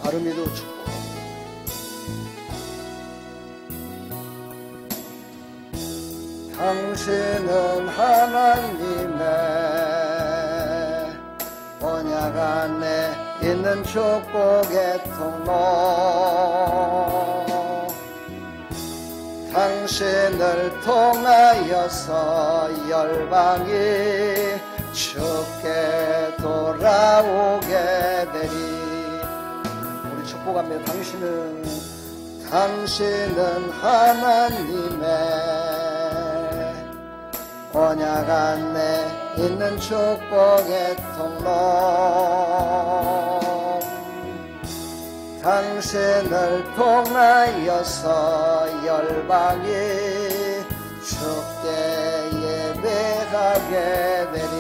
아름이도 축복. 당신은 하나님의 언약 안에 있는 축복의 통로. 당신을 통하여서 열방이 주께 돌아오게 되리. 우리 축복합니다. 당신은 하나님의 언약 안에 있는 축복의 통로. 당신을 통하여서 열방이 주께 예배하게 되리.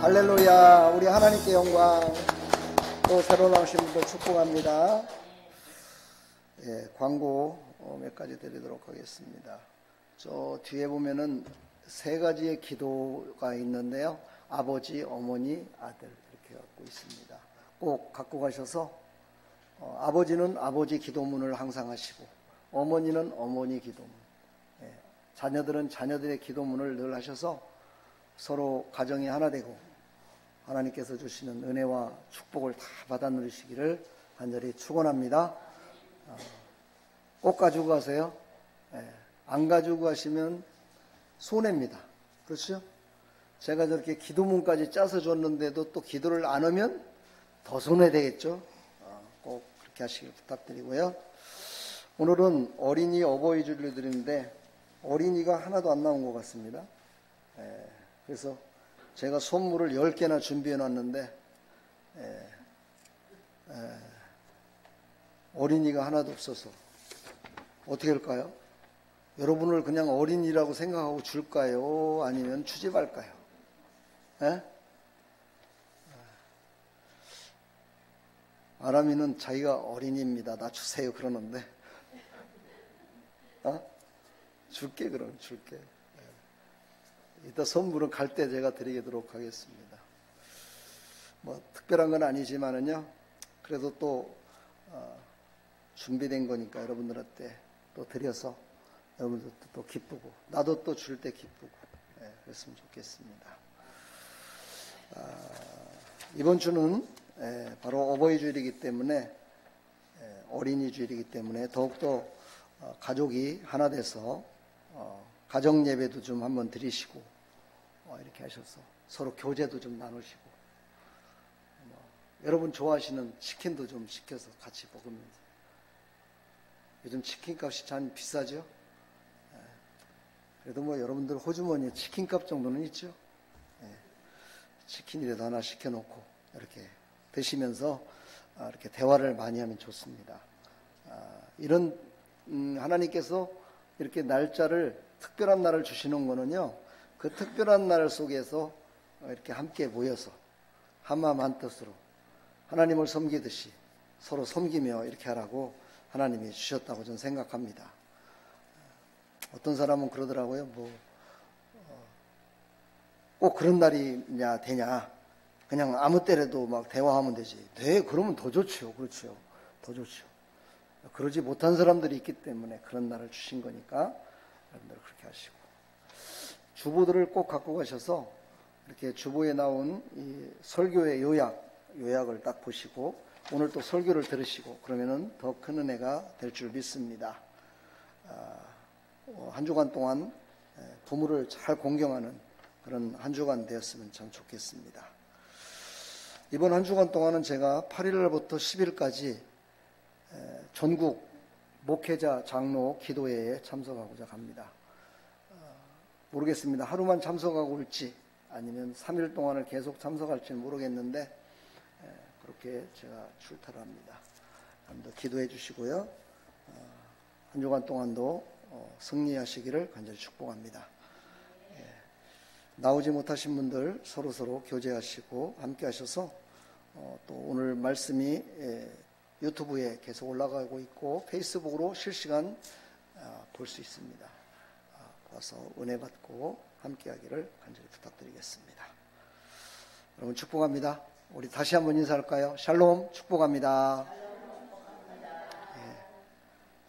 할렐루야. 우리 하나님께 영광. 또 새로 나오신 분들 축복합니다. 광고 몇 가지 드리도록 하겠습니다. 저 뒤에 보면은 세 가지의 기도가 있는데요. 아버지, 어머니, 아들 이렇게 갖고 있습니다. 꼭 갖고 가셔서 아버지는 아버지 기도문을 항상 하시고, 어머니는 어머니 기도문, 자녀들은 자녀들의 기도문을 늘 하셔서 서로 가정이 하나 되고 하나님께서 주시는 은혜와 축복을 다 받아 누리시기를 간절히 축원합니다. 꼭 가지고 가세요. 안 가지고 가시면 손해입니다. 그렇죠? 제가 저렇게 기도문까지 짜서 줬는데도 또 기도를 안 하면 더 손해되겠죠? 꼭 그렇게 하시길 부탁드리고요. 오늘은 어린이 어버이 주를 드리는데 어린이가 하나도 안 나온 것 같습니다. 그래서 제가 선물을 10개나 준비해 놨는데 어린이가 하나도 없어서 어떻게 할까요? 여러분을 그냥 어린이라고 생각하고 줄까요? 아니면 추집할까요? 아람이는 자기가 어린이입니다. 나 주세요 그러는데 줄게. 그럼 줄게. 이따 선물은 갈 때 제가 드리도록 하겠습니다. 뭐 특별한 건 아니지만은요, 그래도 또 준비된 거니까 여러분들한테 또 드려서 여러분들도 또 기쁘고 나도 또 줄 때 기쁘고 그랬으면 좋겠습니다. 이번 주는 바로 어버이 주일이기 때문에, 어린이 주일이기 때문에 더욱더 가족이 하나 돼서 가정 예배도 좀 한번 드리시고 이렇게 하셔서 서로 교제도 좀 나누시고, 여러분 좋아하시는 치킨도 좀 시켜서 같이 먹으면서. 요즘 치킨 값이 참 비싸죠? 그래도 뭐 여러분들 호주머니에 치킨 값 정도는 있죠? 치킨이라도 하나 시켜놓고 이렇게 드시면서 이렇게 대화를 많이 하면 좋습니다. 이런 하나님께서 이렇게 날짜를, 특별한 날을 주시는 거는요, 그 특별한 날 속에서 이렇게 함께 모여서 한마음 한뜻으로 하나님을 섬기듯이 서로 섬기며 이렇게 하라고 하나님이 주셨다고 저는 생각합니다. 어떤 사람은 그러더라고요. 꼭 그런 날이냐 되냐, 그냥 아무 때라도 막 대화하면 되지. 그러면 더 좋죠. 그렇죠. 더 좋죠. 그러지 못한 사람들이 있기 때문에 그런 날을 주신 거니까 여러분들 그렇게 하시고, 주보들을 꼭 갖고 가셔서 이렇게 주보에 나온 이 설교의 요약을 딱 보시고 오늘 또 설교를 들으시고 그러면은 더 큰 은혜가 될 줄 믿습니다. 한 주간 동안 부모를 잘 공경하는 그런 한 주간 되었으면 참 좋겠습니다. 이번 한 주간 동안은 제가 8일부터 10일까지 전국 목회자 장로 기도회에 참석하고자 합니다. 모르겠습니다. 하루만 참석하고 올지 아니면 3일 동안을 계속 참석할지는 모르겠는데 그렇게 제가 출타를 합니다. 여러분들 기도해 주시고요. 한 주간 동안도 승리하시기를 간절히 축복합니다. 나오지 못하신 분들 서로 교제하시고 함께 하셔서 또 오늘 말씀이 유튜브에 계속 올라가고 있고 페이스북으로 실시간 볼 수 있습니다. 와서 은혜 받고 함께 하기를 간절히 부탁드리겠습니다. 여러분 축복합니다. 우리 다시 한번 인사할까요? 샬롬, 축복합니다.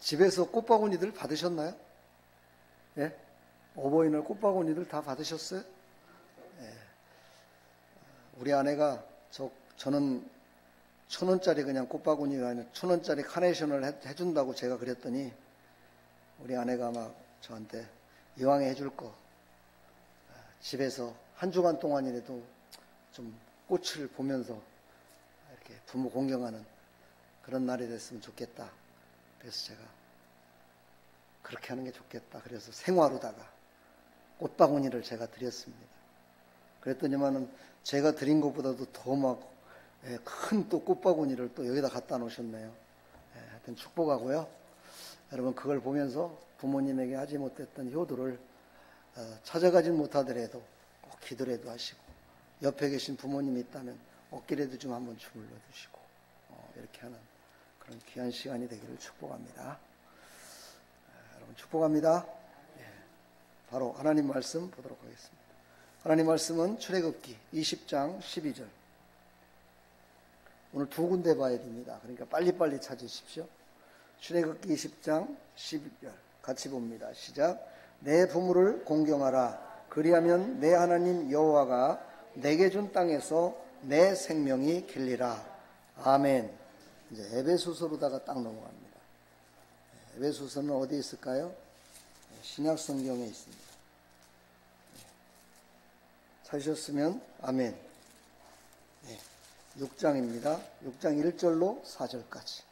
집에서 꽃바구니들 받으셨나요? 예? 어버이날 꽃바구니들 다 받으셨어요? 예. 우리 아내가 저는 1,000원짜리 그냥 꽃바구니가 아니라 1,000원짜리 카네이션을 해준다고 제가 그랬더니 우리 아내가 막 저한테 이왕에 해줄 거 집에서 한 주간 동안이라도 좀 꽃을 보면서 이렇게 부모 공경하는 그런 날이 됐으면 좋겠다. 그래서 제가 그렇게 하는 게 좋겠다. 그래서 생화로다가 꽃바구니를 제가 드렸습니다. 그랬더니만은 제가 드린 것보다도 더 막 큰 또 꽃바구니를 또 여기다 갖다 놓으셨네요. 하여튼 축복하고요. 여러분 그걸 보면서 부모님에게 하지 못했던 효도를 찾아가진 못하더라도 꼭 기도라도 하시고 옆에 계신 부모님이 있다면 어깨라도 좀 한번 주물러 주시고 이렇게 하는 그런 귀한 시간이 되기를 축복합니다. 여러분 축복합니다. 바로 하나님 말씀 보도록 하겠습니다. 하나님 말씀은 출애굽기 20장 12절. 오늘 두 군데 봐야 됩니다. 그러니까 빨리빨리 찾으십시오. 출애굽기 20장 12절 같이 봅니다. 시작. 내 부모를 공경하라. 그리하면 내 하나님 여호와가 내게 준 땅에서 내 생명이 길리라. 아멘. 이제 에베소서로다가 딱 넘어갑니다. 에베소서는 어디 있을까요? 신약 성경에 있습니다. 찾으셨으면 아멘. 6장입니다. 6장 1절로 4절까지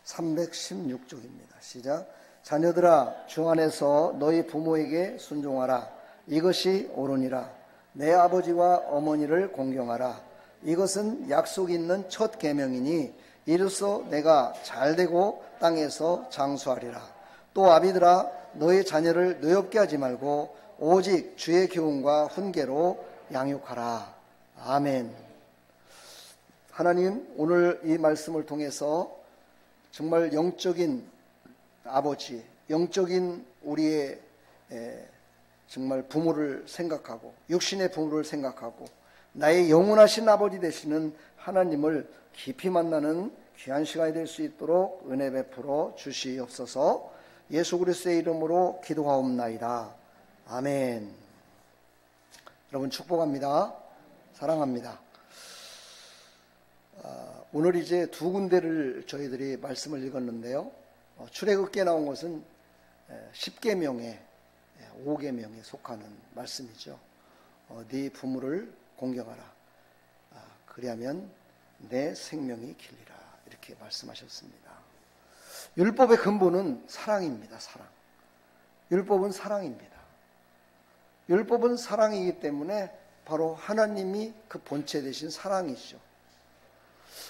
316쪽입니다. 시작. 자녀들아 주 안에서 너희 부모에게 순종하라. 이것이 옳으니라. 내 아버지와 어머니를 공경하라. 이것은 약속이 있는 첫 계명이니 이로써 내가 잘되고 땅에서 장수하리라. 또 아비들아 너희 자녀를 노엽게 하지 말고 오직 주의 교훈과 훈계로 양육하라. 아멘. 하나님 오늘 이 말씀을 통해서 정말 영적인 아버지, 영적인 우리의 정말 부모를 생각하고 육신의 부모를 생각하고 나의 영원하신 아버지 되시는 하나님을 깊이 만나는 귀한 시간이 될 수 있도록 은혜 베풀어 주시옵소서. 예수 그리스도의 이름으로 기도하옵나이다. 아멘. 여러분 축복합니다. 사랑합니다. 오늘 이제 두 군데를 저희들이 말씀을 읽었는데요. 출애굽기에 나온 것은 10계명에 5계명에 속하는 말씀이죠. 네 부모를 공경하라. 그리하면 내 생명이 길리라. 이렇게 말씀하셨습니다. 율법의 근본은 사랑입니다. 사랑. 율법은 사랑입니다. 율법은 사랑이기 때문에 바로 하나님이 그 본체 되신 사랑이죠.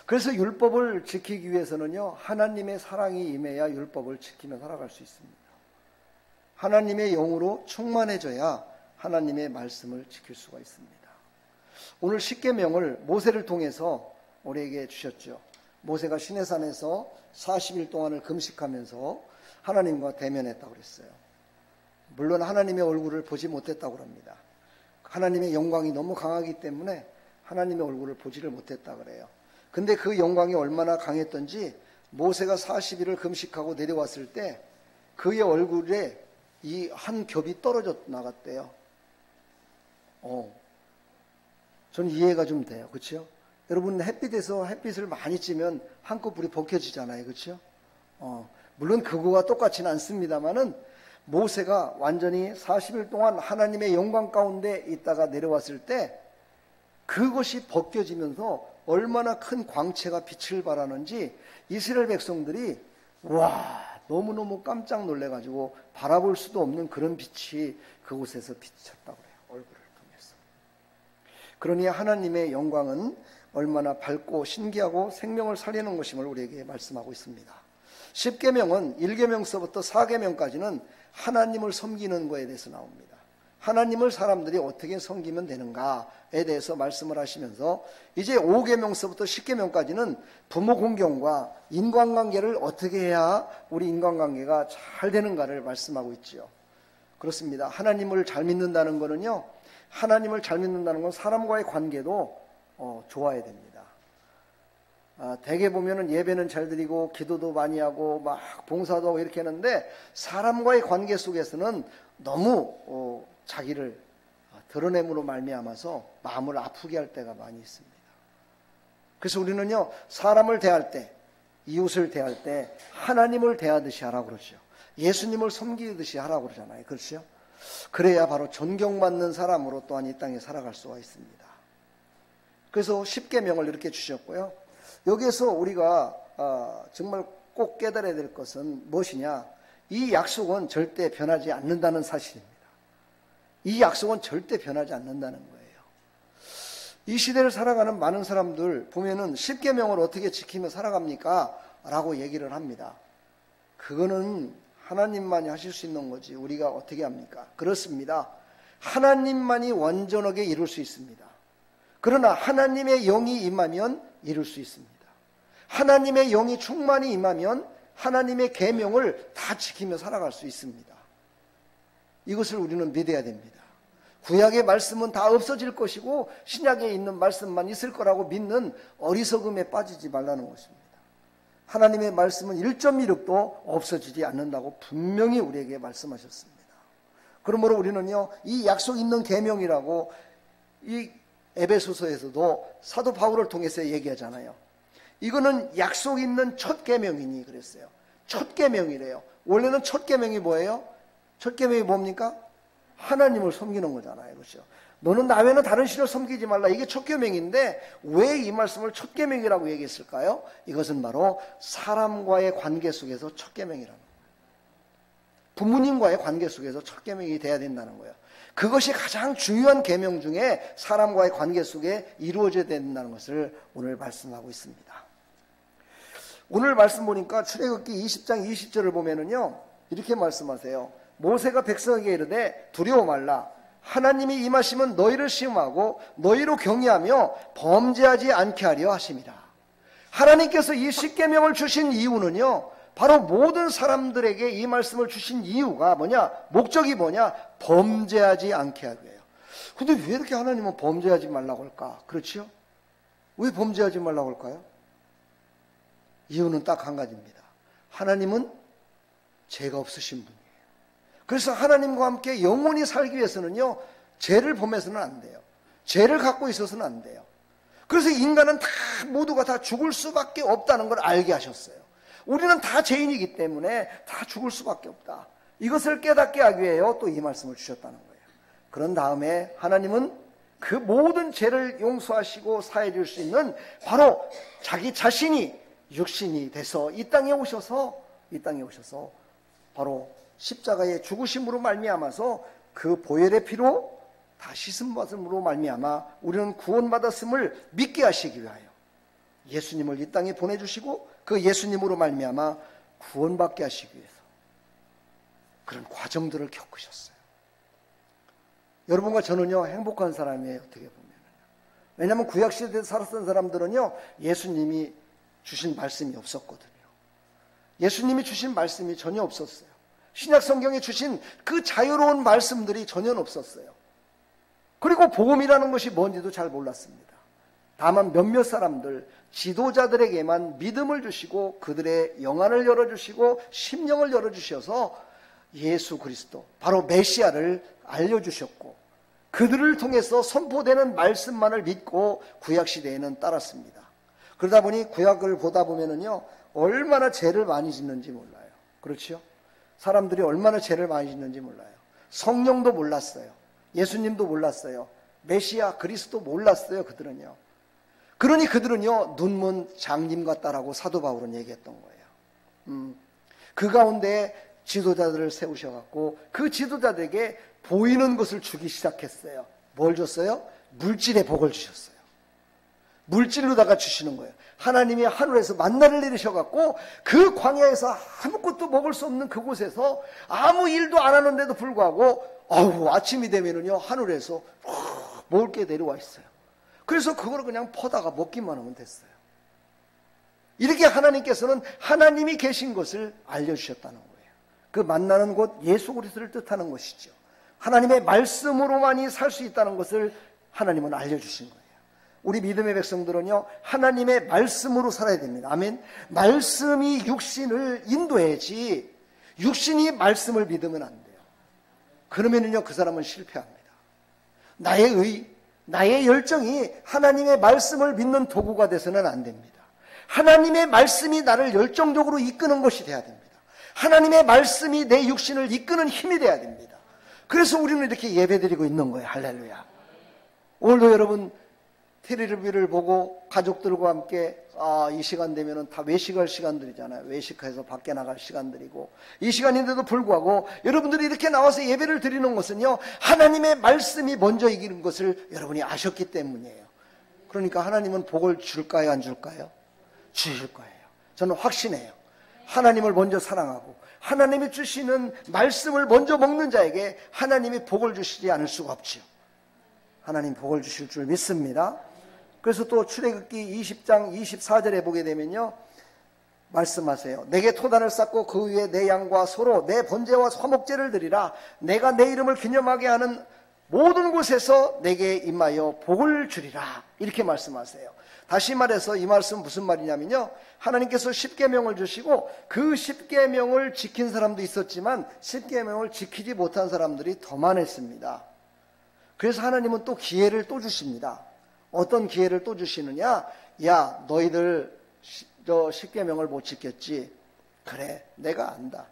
그래서 율법을 지키기 위해서는요, 하나님의 사랑이 임해야 율법을 지키며 살아갈 수 있습니다. 하나님의 영으로 충만해져야 하나님의 말씀을 지킬 수가 있습니다. 오늘 십계명을 모세를 통해서 우리에게 주셨죠. 모세가 시내산에서 40일 동안을 금식하면서 하나님과 대면했다고 그랬어요. 물론 하나님의 얼굴을 보지 못했다고 합니다. 하나님의 영광이 너무 강하기 때문에 하나님의 얼굴을 보지를 못했다고 그래요. 근데 그 영광이 얼마나 강했던지 모세가 40일을 금식하고 내려왔을 때 그의 얼굴에 이 한 겹이 떨어져 나갔대요. 저는 이해가 좀 돼요. 그렇죠? 여러분 햇빛에서 햇빛을 많이 쬐면 한꺼풀이 벗겨지잖아요. 그렇죠? 물론 그거와 똑같지는 않습니다만은 모세가 완전히 40일 동안 하나님의 영광 가운데 있다가 내려왔을 때 그것이 벗겨지면서 얼마나 큰 광채가 빛을 발하는지 이스라엘 백성들이 와 너무너무 깜짝 놀래가지고 바라볼 수도 없는 그런 빛이 그곳에서 비쳤다고 해요. 얼굴을 통해서. 그러니 하나님의 영광은 얼마나 밝고 신기하고 생명을 살리는 것임을 우리에게 말씀하고 있습니다. 10계명은 1계명서부터 4계명까지는 하나님을 섬기는 것에 대해서 나옵니다. 하나님을 사람들이 어떻게 섬기면 되는가에 대해서 말씀을 하시면서 이제 5계명서부터 10계명까지는 부모 공경과 인간관계를 어떻게 해야 우리 인간관계가 잘 되는가를 말씀하고 있지요. 그렇습니다. 하나님을 잘 믿는다는 것은요, 하나님을 잘 믿는다는 건 사람과의 관계도 좋아야 됩니다. 대개 보면은 예배는 잘 드리고 기도도 많이 하고 막 봉사도 하고 이렇게 하는데 사람과의 관계 속에서는 너무 자기를 드러냄으로 말미암아서 마음을 아프게 할 때가 많이 있습니다. 그래서 우리는요, 사람을 대할 때, 이웃을 대할 때 하나님을 대하듯이 하라고 그러죠. 예수님을 섬기듯이 하라고 그러잖아요. 그렇죠? 그래야 바로 존경받는 사람으로 또한 이 땅에 살아갈 수가 있습니다. 그래서 십계명을 이렇게 주셨고요. 여기에서 우리가 정말 꼭 깨달아야 될 것은 무엇이냐? 이 약속은 절대 변하지 않는다는 사실입니다. 이 약속은 절대 변하지 않는다는 거예요. 이 시대를 살아가는 많은 사람들 보면은 십계명을 어떻게 지키며 살아갑니까? 라고 얘기를 합니다. 그거는 하나님만이 하실 수 있는 거지 우리가 어떻게 합니까? 그렇습니다. 하나님만이 완전하게 이룰 수 있습니다. 그러나 하나님의 영이 임하면 이룰 수 있습니다. 하나님의 영이 충만히 임하면 하나님의 계명을 다 지키며 살아갈 수 있습니다. 이것을 우리는 믿어야 됩니다. 구약의 말씀은 다 없어질 것이고 신약에 있는 말씀만 있을 거라고 믿는 어리석음에 빠지지 말라는 것입니다. 하나님의 말씀은 1.1획도 없어지지 않는다고 분명히 우리에게 말씀하셨습니다. 그러므로 우리는요, 이 약속 있는 계명이라고 이 에베소서에서도 사도 바울을 통해서 얘기하잖아요. 이거는 약속 있는 첫 계명이니 그랬어요. 첫 계명이래요. 원래는 첫 계명이 뭐예요? 첫 계명이 뭡니까? 하나님을 섬기는 거잖아요. 그렇죠? 너는 나 외에는 다른 신을 섬기지 말라. 이게 첫 계명인데 왜 이 말씀을 첫 계명이라고 얘기했을까요? 이것은 바로 사람과의 관계 속에서 첫 계명이라는 거예요. 부모님과의 관계 속에서 첫 계명이 돼야 된다는 거예요. 그것이 가장 중요한 계명 중에 사람과의 관계 속에 이루어져야 된다는 것을 오늘 말씀하고 있습니다. 오늘 말씀 보니까 출애굽기 20장 20절을 보면은요, 이렇게 말씀하세요. 모세가 백성에게 이르되 두려워 말라. 하나님이 임하시면 너희를 시험하고 너희로 경외하며 범죄하지 않게 하려 하심이라. 하나님께서 이 십계명을 주신 이유는요, 바로 모든 사람들에게 이 말씀을 주신 이유가 뭐냐? 목적이 뭐냐? 범죄하지 않게 하기 위해요. 근데 왜 이렇게 하나님은 범죄하지 말라고 할까? 그렇죠? 왜 범죄하지 말라고 할까요? 이유는 딱 한 가지입니다. 하나님은 죄가 없으신 분이에요. 그래서 하나님과 함께 영원히 살기 위해서는요, 죄를 범해서는 안 돼요. 죄를 갖고 있어서는 안 돼요. 그래서 인간은 다 모두가 다 죽을 수밖에 없다는 걸 알게 하셨어요. 우리는 다 죄인이기 때문에 다 죽을 수밖에 없다. 이것을 깨닫게 하기 위해요, 또 이 말씀을 주셨다는 거예요. 그런 다음에 하나님은 그 모든 죄를 용서하시고 사해 줄 수 있는 바로 자기 자신이 육신이 돼서 이 땅에 오셔서 바로 십자가의 죽으심으로 말미암아서 그 보혈의 피로 다 씻음받음으로 말미암아 우리는 구원받았음을 믿게 하시기 위하여 예수님을 이 땅에 보내주시고 그 예수님으로 말미암아 구원받게 하시기 위해서 그런 과정들을 겪으셨어요. 여러분과 저는요, 행복한 사람이에요. 어떻게 보면. 왜냐하면 구약시대에 살았던 사람들은요, 예수님이 주신 말씀이 없었거든요. 예수님이 주신 말씀이 전혀 없었어요. 신약 성경에 주신 그 자유로운 말씀들이 전혀 없었어요. 그리고 복음이라는 것이 뭔지도 잘 몰랐습니다. 다만 몇몇 사람들, 지도자들에게만 믿음을 주시고 그들의 영안을 열어주시고 심령을 열어주셔서 예수 그리스도, 바로 메시아를 알려주셨고 그들을 통해서 선포되는 말씀만을 믿고 구약시대에는 따랐습니다. 그러다 보니 구약을 보다 보면은요, 얼마나 죄를 많이 짓는지 몰라요. 그렇죠? 사람들이 얼마나 죄를 많이 짓는지 몰라요. 성령도 몰랐어요. 예수님도 몰랐어요. 메시아 그리스도 몰랐어요. 그들은요. 그러니 그들은요, 눈먼 장님 같다라고 사도 바울은 얘기했던 거예요. 그 가운데 지도자들을 세우셔갖고 그 지도자들에게 보이는 것을 주기 시작했어요. 뭘 줬어요? 물질의 복을 주셨어요. 물질로다가 주시는 거예요. 하나님이 하늘에서 만나를 내리셔갖고 그 광야에서 아무것도 먹을 수 없는 그곳에서 아무 일도 안 하는데도 불구하고 아침이 되면은요, 하늘에서 먹을 게 내려와 있어요. 그래서 그걸 그냥 퍼다가 먹기만 하면 됐어요. 이렇게 하나님께서는 하나님이 계신 것을 알려주셨다는 거예요. 그 만나는 곳 예수 그리스도를 뜻하는 것이죠. 하나님의 말씀으로만이 살 수 있다는 것을 하나님은 알려주신 거예요. 우리 믿음의 백성들은요, 하나님의 말씀으로 살아야 됩니다. 아멘. 말씀이 육신을 인도해야지 육신이 말씀을 믿으면 안 돼요. 그러면은요, 그 사람은 실패합니다. 나의 열정이 하나님의 말씀을 믿는 도구가 돼서는 안 됩니다. 하나님의 말씀이 나를 열정적으로 이끄는 것이 돼야 됩니다. 하나님의 말씀이 내 육신을 이끄는 힘이 돼야 됩니다. 그래서 우리는 이렇게 예배드리고 있는 거예요. 할렐루야. 오늘도 여러분 텔레비를 보고 가족들과 함께 이 시간 되면은 다 외식할 시간들이잖아요. 외식해서 밖에 나갈 시간들이고, 이 시간인데도 불구하고 여러분들이 이렇게 나와서 예배를 드리는 것은요, 하나님의 말씀이 먼저 이기는 것을 여러분이 아셨기 때문이에요. 그러니까 하나님은 복을 줄까요, 안 줄까요? 주실 거예요. 저는 확신해요. 하나님을 먼저 사랑하고 하나님이 주시는 말씀을 먼저 먹는 자에게 하나님이 복을 주시지 않을 수가 없지요. 하나님 복을 주실 줄 믿습니다. 그래서 또 출애굽기 20장 24절에 보게 되면요, 말씀하세요. 내게 토단을 쌓고 그 위에 내 양과 소로 내 번제와 화목제를 드리라. 내가 내 이름을 기념하게 하는 모든 곳에서 내게 임하여 복을 주리라. 이렇게 말씀하세요. 다시 말해서 이 말씀은 무슨 말이냐면요, 하나님께서 십계명을 주시고 그 십계명을 지킨 사람도 있었지만 십계명을 지키지 못한 사람들이 더 많았습니다. 그래서 하나님은 또 기회를 또 주십니다. 어떤 기회를 또 주시느냐? 야, 너희들 십계명을 못 지켰지? 그래, 내가 안다.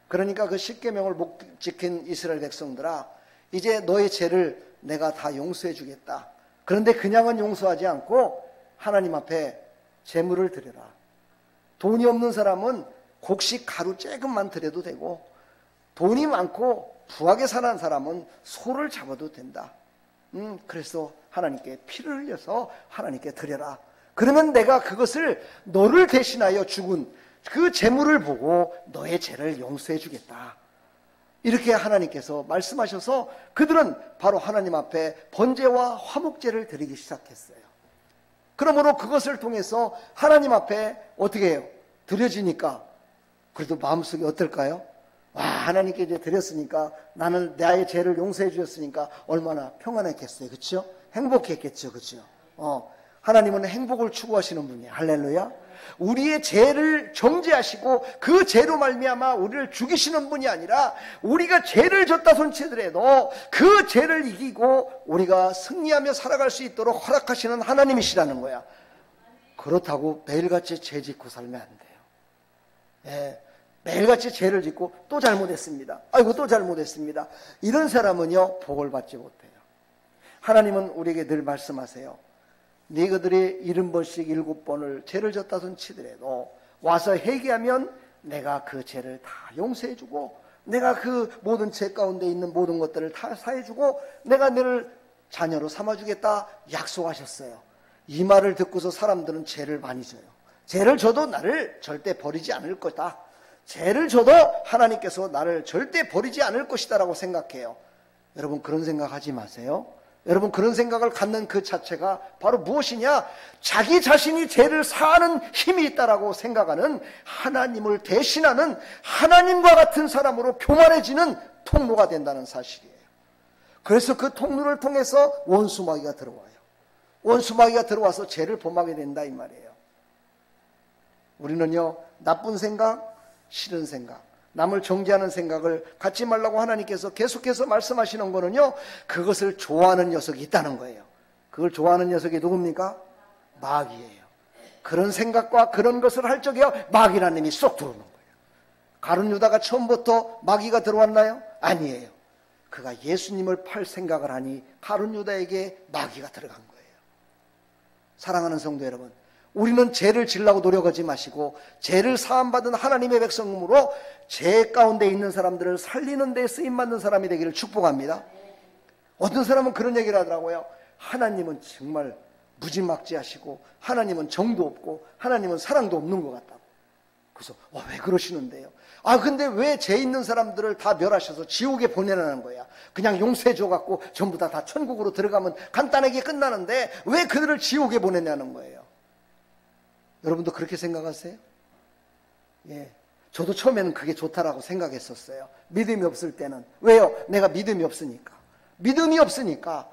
그러니까 그 십계명을 못 지킨 이스라엘 백성들아, 이제 너의 죄를 내가 다 용서해 주겠다. 그런데 그냥은 용서하지 않고 하나님 앞에 제물을 드려라. 돈이 없는 사람은 곡식 가루 조금만 드려도 되고, 돈이 많고 부하게 사는 사람은 소를 잡아도 된다. 그래서 하나님께 피를 흘려서 하나님께 드려라. 그러면 내가 그것을 너를 대신하여 죽은 그 제물을 보고 너의 죄를 용서해 주겠다. 이렇게 하나님께서 말씀하셔서 그들은 바로 하나님 앞에 번제와 화목제를 드리기 시작했어요. 그러므로 그것을 통해서 하나님 앞에 어떻게 해요? 드려지니까 그래도 마음속이 어떨까요? 와, 하나님께 이제 드렸으니까, 나는 나의 죄를 용서해 주셨으니까 얼마나 평안했겠어요. 그렇죠? 행복했겠죠. 그렇죠? 하나님은 행복을 추구하시는 분이에요. 할렐루야. 우리의 죄를 정죄하시고 그 죄로 말미암아 우리를 죽이시는 분이 아니라, 우리가 죄를 졌다 손치더라도 그 죄를 이기고 우리가 승리하며 살아갈 수 있도록 허락하시는 하나님이시라는 거야. 그렇다고 매일같이 죄 짓고 살면 안 돼요. 예, 매일같이 죄를 짓고 또 잘못했습니다. 아이고 또 잘못했습니다. 이런 사람은요, 복을 받지 못해요. 하나님은 우리에게 늘 말씀하세요. 너희들이 70번씩 7번을 죄를 졌다 손치더라도 와서 회개하면 내가 그 죄를 다 용서해주고, 내가 그 모든 죄 가운데 있는 모든 것들을 다 사해주고 내가 너를 자녀로 삼아주겠다 약속하셨어요. 이 말을 듣고서 사람들은 죄를 많이 져요. 죄를 져도 나를 절대 버리지 않을 거다. 죄를 져도 하나님께서 나를 절대 버리지 않을 것이다 라고 생각해요. 여러분 그런 생각하지 마세요. 여러분 그런 생각을 갖는 그 자체가 바로 무엇이냐? 자기 자신이 죄를 사하는 힘이 있다라고 생각하는, 하나님을 대신하는 하나님과 같은 사람으로 교만해지는 통로가 된다는 사실이에요. 그래서 그 통로를 통해서 원수마귀가 들어와요. 원수마귀가 들어와서 죄를 범하게 된다 이 말이에요. 우리는요, 나쁜 생각, 싫은 생각, 남을 정죄하는 생각을 갖지 말라고 하나님께서 계속해서 말씀하시는 거는요, 그것을 좋아하는 녀석이 있다는 거예요. 그걸 좋아하는 녀석이 누굽니까? 마귀예요. 그런 생각과 그런 것을 할 적에 마귀라는 힘이 쏙 들어오는 거예요. 가룟 유다가 처음부터 마귀가 들어왔나요? 아니에요. 그가 예수님을 팔 생각을 하니 가룟 유다에게 마귀가 들어간 거예요. 사랑하는 성도 여러분, 우리는 죄를 지으려고 노력하지 마시고 죄를 사함받은 하나님의 백성으로 죄 가운데 있는 사람들을 살리는 데 쓰임받는 사람이 되기를 축복합니다. 어떤 사람은 그런 얘기를 하더라고요. 하나님은 정말 무지막지하시고 하나님은 정도 없고 하나님은 사랑도 없는 것 같다고. 그래서 왜 그러시는데요? 근데 왜 죄 있는 사람들을 다 멸하셔서 지옥에 보내라는 거야? 그냥 용서해 줘갖고 전부 다 천국으로 들어가면 간단하게 끝나는데 왜 그들을 지옥에 보내냐는 거예요. 여러분도 그렇게 생각하세요? 예, 저도 처음에는 그게 좋다라고 생각했었어요. 믿음이 없을 때는. 왜요? 내가 믿음이 없으니까. 믿음이 없으니까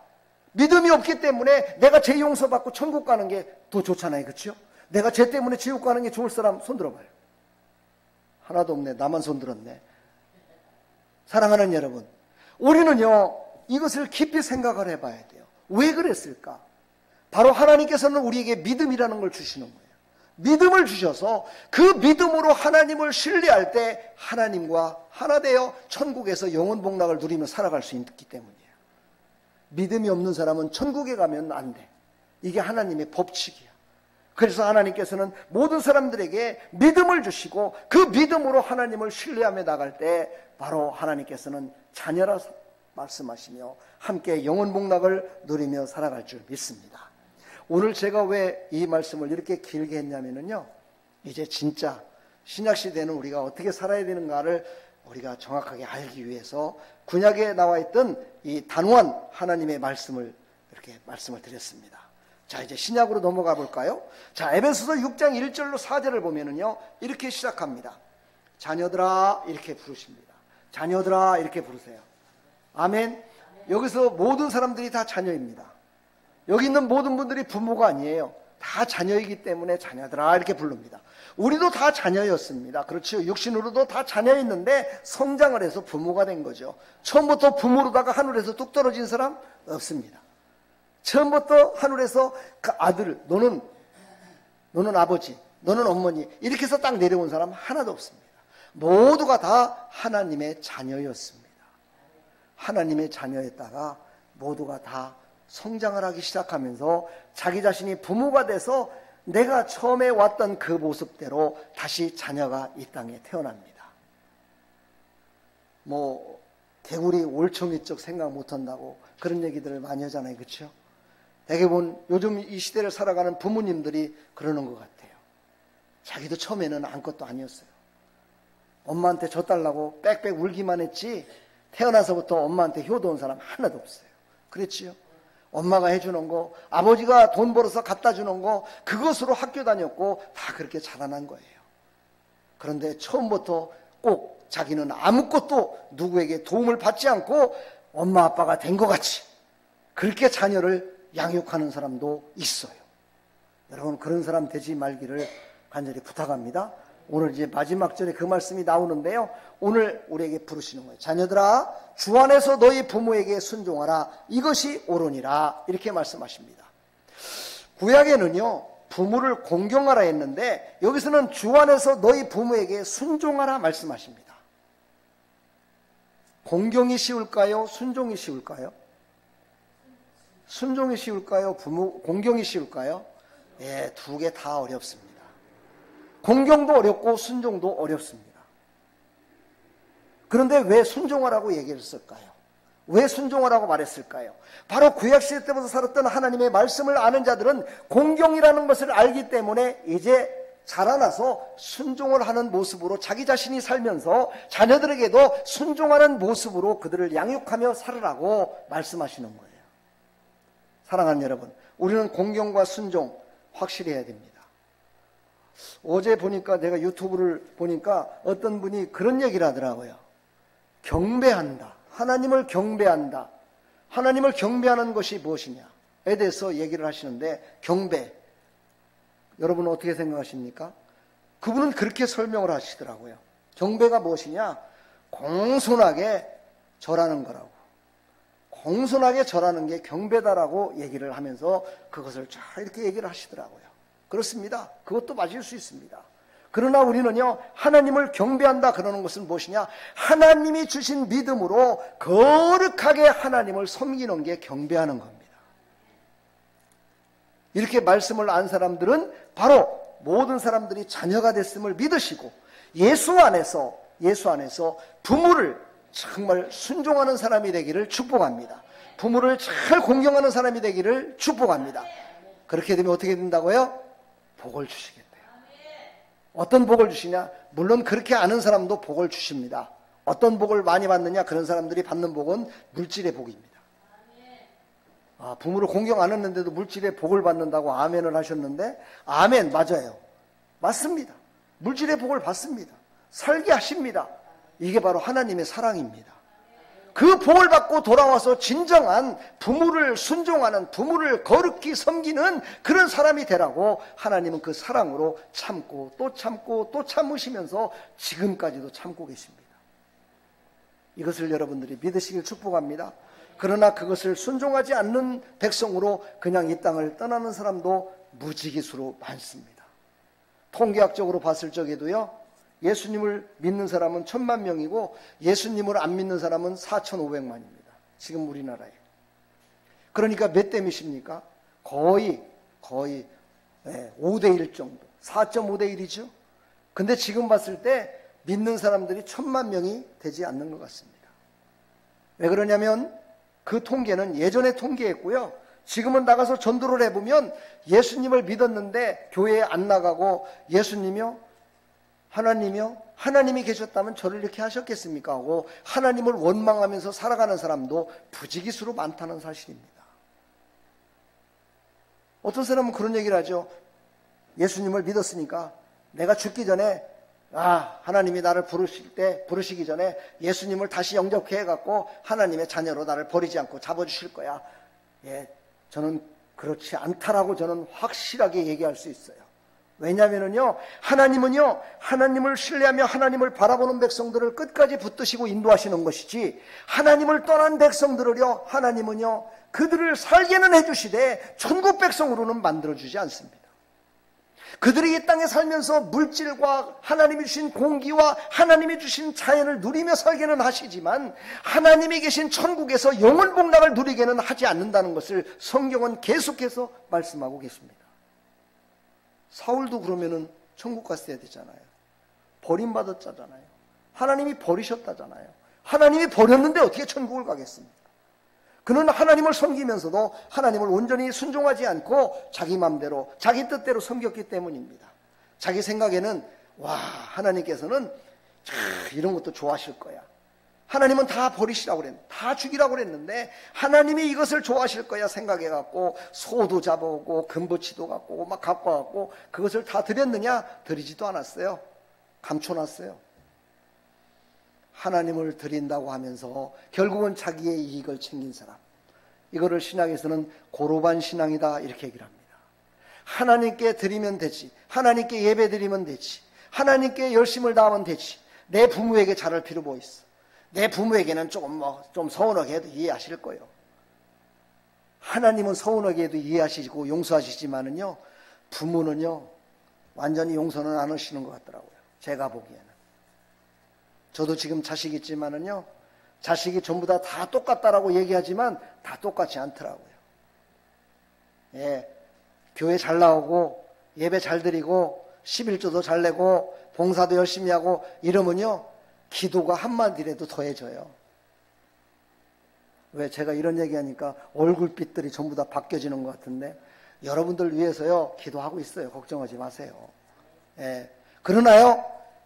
믿음이 없기 때문에 내가 죄 용서받고 천국 가는 게 더 좋잖아요. 그렇죠? 내가 죄 때문에 지옥 가는 게 좋을 사람 손 들어봐요. 하나도 없네. 나만 손 들었네. 사랑하는 여러분, 우리는요 이것을 깊이 생각을 해봐야 돼요. 왜 그랬을까? 바로 하나님께서는 우리에게 믿음이라는 걸 주시는 거예요. 믿음을 주셔서 그 믿음으로 하나님을 신뢰할 때 하나님과 하나 되어 천국에서 영원 복락을 누리며 살아갈 수 있기 때문이에요. 믿음이 없는 사람은 천국에 가면 안 돼. 이게 하나님의 법칙이야. 그래서 하나님께서는 모든 사람들에게 믿음을 주시고 그 믿음으로 하나님을 신뢰하며 나갈 때 바로 하나님께서는 자녀라 말씀하시며 함께 영원 복락을 누리며 살아갈 줄 믿습니다. 오늘 제가 왜 이 말씀을 이렇게 길게 했냐면요, 이제 진짜 신약시대는 우리가 어떻게 살아야 되는가를 우리가 정확하게 알기 위해서 구약에 나와 있던 이 단호한 하나님의 말씀을 이렇게 말씀을 드렸습니다. 자, 이제 신약으로 넘어가 볼까요? 자, 에베소서 6장 1절로 4절을 보면은요 이렇게 시작합니다. 자녀들아 이렇게 부르십니다. 자녀들아 이렇게 부르세요. 아멘. 여기서 모든 사람들이 다 자녀입니다. 여기 있는 모든 분들이 부모가 아니에요. 다 자녀이기 때문에 자녀들아 이렇게 부릅니다. 우리도 다 자녀였습니다. 그렇죠. 육신으로도 다 자녀였는데 성장을 해서 부모가 된 거죠. 처음부터 부모로다가 하늘에서 뚝 떨어진 사람 없습니다. 처음부터 하늘에서 그 아들, 너는 아버지, 너는 어머니 이렇게 해서 딱 내려온 사람 하나도 없습니다. 모두가 다 하나님의 자녀였습니다. 하나님의 자녀였다가 모두가 다 성장을 하기 시작하면서 자기 자신이 부모가 돼서 내가 처음에 왔던 그 모습대로 다시 자녀가 이 땅에 태어납니다. 뭐 개구리 올챙이적 생각 못한다고 그런 얘기들을 많이 하잖아요. 그렇죠? 대개 본 요즘 이 시대를 살아가는 부모님들이 그러는 것 같아요. 자기도 처음에는 아무것도 아니었어요. 엄마한테 져달라고 빽빽 울기만 했지 태어나서부터 엄마한테 효도한 사람 하나도 없어요. 그랬지요? 엄마가 해주는 거, 아버지가 돈 벌어서 갖다 주는 거, 그것으로 학교 다녔고 다 그렇게 자라난 거예요. 그런데 처음부터 꼭 자기는 아무것도 누구에게 도움을 받지 않고 엄마 아빠가 된 것 같이 그렇게 자녀를 양육하는 사람도 있어요. 여러분 그런 사람 되지 말기를 간절히 부탁합니다. 오늘 이제 마지막 절에 그 말씀이 나오는데요. 오늘 우리에게 부르시는 거예요. 자녀들아 주 안에서 너희 부모에게 순종하라. 이것이 옳으니라. 이렇게 말씀하십니다. 구약에는요 부모를 공경하라 했는데 여기서는 주 안에서 너희 부모에게 순종하라 말씀하십니다. 공경이 쉬울까요? 순종이 쉬울까요? 순종이 쉬울까요? 공경이 쉬울까요? 예, 두 개 다 어렵습니다. 공경도 어렵고 순종도 어렵습니다. 그런데 왜 순종하라고 얘기를 했을까요? 왜 순종하라고 말했을까요? 바로 구약시대 때부터 살았던 하나님의 말씀을 아는 자들은 공경이라는 것을 알기 때문에 이제 자라나서 순종을 하는 모습으로 자기 자신이 살면서 자녀들에게도 순종하는 모습으로 그들을 양육하며 살으라고 말씀하시는 거예요. 사랑하는 여러분, 우리는 공경과 순종 확실히 해야 됩니다. 어제 보니까 내가 유튜브를 보니까 어떤 분이 그런 얘기를 하더라고요. 경배한다. 하나님을 경배한다. 하나님을 경배하는 것이 무엇이냐에 대해서 얘기를 하시는데 경배. 여러분은 어떻게 생각하십니까? 그분은 그렇게 설명을 하시더라고요. 경배가 무엇이냐? 공손하게 절하는 거라고. 공손하게 절하는 게 경배다라고 얘기를 하면서 그것을 잘 이렇게 얘기를 하시더라고요. 그렇습니다. 그것도 맞을 수 있습니다. 그러나 우리는요 하나님을 경배한다 그러는 것은 무엇이냐? 하나님이 주신 믿음으로 거룩하게 하나님을 섬기는 게 경배하는 겁니다. 이렇게 말씀을 안 사람들은 바로 모든 사람들이 자녀가 됐음을 믿으시고 예수 안에서 부모를 정말 순종하는 사람이 되기를 축복합니다. 부모를 잘 공경하는 사람이 되기를 축복합니다. 그렇게 되면 어떻게 된다고요? 복을 주시겠대요. 어떤 복을 주시냐? 물론 그렇게 아는 사람도 복을 주십니다. 어떤 복을 많이 받느냐? 그런 사람들이 받는 복은 물질의 복입니다. 부모를 공경 안 했는데도 물질의 복을 받는다고 아멘을 하셨는데 아멘 맞아요. 맞습니다. 물질의 복을 받습니다. 살게 하십니다. 이게 바로 하나님의 사랑입니다. 그 복을 받고 돌아와서 진정한 부모를 순종하는, 부모를 거룩히 섬기는 그런 사람이 되라고 하나님은 그 사랑으로 참고 또 참고 또 참으시면서 지금까지도 참고 계십니다. 이것을 여러분들이 믿으시길 축복합니다. 그러나 그것을 순종하지 않는 백성으로 그냥 이 땅을 떠나는 사람도 무지기수로 많습니다. 통계학적으로 봤을 적에도요, 예수님을 믿는 사람은 1000만 명이고 예수님을 안 믿는 사람은 4500만입니다. 지금 우리나라에. 그러니까 몇 대 몇입니까? 거의 5대1 정도. 4.5대 1이죠. 근데 지금 봤을 때 믿는 사람들이 1000만 명이 되지 않는 것 같습니다. 왜 그러냐면 그 통계는 예전에 통계했고요. 지금은 나가서 전도를 해보면 예수님을 믿었는데 교회에 안 나가고 예수님이요? 하나님이요? 하나님이 계셨다면 저를 이렇게 하셨겠습니까? 하고 하나님을 원망하면서 살아가는 사람도 부지기수로 많다는 사실입니다. 어떤 사람은 그런 얘기를 하죠. 예수님을 믿었으니까 내가 죽기 전에 하나님이 나를 부르시기 전에 예수님을 다시 영접해 해갖고 하나님의 자녀로 나를 버리지 않고 잡아주실 거야. 저는 그렇지 않다라고 저는 확실하게 얘기할 수 있어요. 왜냐하면요, 하나님은요, 하나님을 신뢰하며 하나님을 바라보는 백성들을 끝까지 붙드시고 인도하시는 것이지, 하나님을 떠난 백성들을요, 하나님은요, 그들을 살게는 해주시되 천국 백성으로는 만들어주지 않습니다. 그들이 이 땅에 살면서 물질과 하나님이 주신 공기와 하나님이 주신 자연을 누리며 살게는 하시지만 하나님이 계신 천국에서 영원 복락을 누리게는 하지 않는다는 것을 성경은 계속해서 말씀하고 계십니다. 사울도 그러면은 천국 갔어야 되잖아요. 버림받았잖아요. 하나님이 버리셨다잖아요. 하나님이 버렸는데 어떻게 천국을 가겠습니까? 그는 하나님을 섬기면서도 하나님을 온전히 순종하지 않고 자기 맘대로 자기 뜻대로 섬겼기 때문입니다. 자기 생각에는 하나님께서는 이런 것도 좋아하실 거야. 하나님은 다 버리시라고 그랬는데, 다 죽이라고 그랬는데 하나님이 이것을 좋아하실 거야 생각해갖고 소도 잡아오고 금붙이도 갖고 오고 막 갖고 와갖고 그것을 다 드렸느냐? 드리지도 않았어요. 감춰놨어요. 하나님을 드린다고 하면서 결국은 자기의 이익을 챙긴 사람, 이거를 신학에서는 고로반 신앙이다 이렇게 얘기를 합니다. 하나님께 드리면 되지, 하나님께 예배 드리면 되지, 하나님께 열심을 다하면 되지, 내 부모에게 잘할 필요 뭐 있어. 내 부모에게는 좀 서운하게 해도 이해하실 거예요. 하나님은 서운하게 해도 이해하시고 용서하시지만은요, 부모는요 완전히 용서는 안 하시는 것 같더라고요. 제가 보기에는. 저도 지금 자식 있지만은요, 자식이 전부 다 똑같다라고 얘기하지만 다 똑같지 않더라고요. 교회 잘 나오고 예배 잘 드리고 11조도 잘 내고 봉사도 열심히 하고 이러면요, 기도가 한마디라도 더해져요. 왜 제가 이런 얘기하니까 얼굴빛들이 전부 다 바뀌어지는 것 같은데, 여러분들 위해서요 기도하고 있어요. 걱정하지 마세요.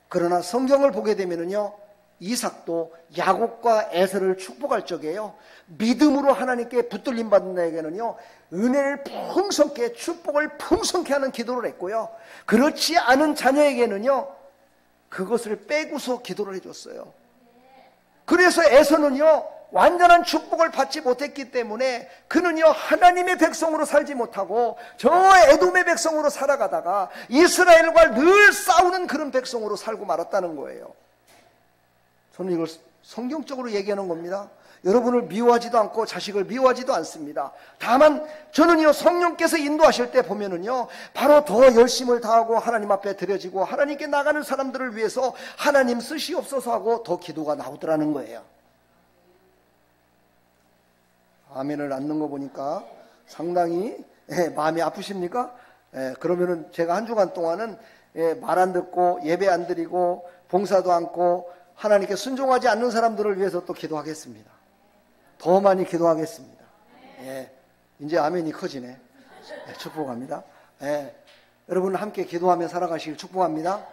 그러나 성경을 보게 되면은요, 이삭도 야곱과 에서를 축복할 적에요, 믿음으로 하나님께 붙들림 받는 자에게는요 은혜를 풍성케, 축복을 풍성케 하는 기도를 했고요, 그렇지 않은 자녀에게는요 그것을 빼고서 기도를 해줬어요. 그래서 에서는요 완전한 축복을 받지 못했기 때문에 그는요 하나님의 백성으로 살지 못하고 저 에돔의 백성으로 살아가다가 이스라엘과 늘 싸우는 그런 백성으로 살고 말았다는 거예요. 저는 이걸 성경적으로 얘기하는 겁니다. 여러분을 미워하지도 않고 자식을 미워하지도 않습니다. 다만 저는요 성령께서 인도하실 때 보면은요 바로 더 열심을 다하고 하나님 앞에 드려지고 하나님께 나가는 사람들을 위해서 하나님 쓰시옵소서 하고 더 기도가 나오더라는 거예요. 아멘을 않는 거 보니까 상당히 마음이 아프십니까? 그러면은 제가 한 주간 동안은 말 안 듣고 예배 안 드리고 봉사도 않고 하나님께 순종하지 않는 사람들을 위해서 또 기도하겠습니다. 더 많이 기도하겠습니다. 이제 아멘이 커지네. 축복합니다. 여러분 함께 기도하며 살아가시길 축복합니다.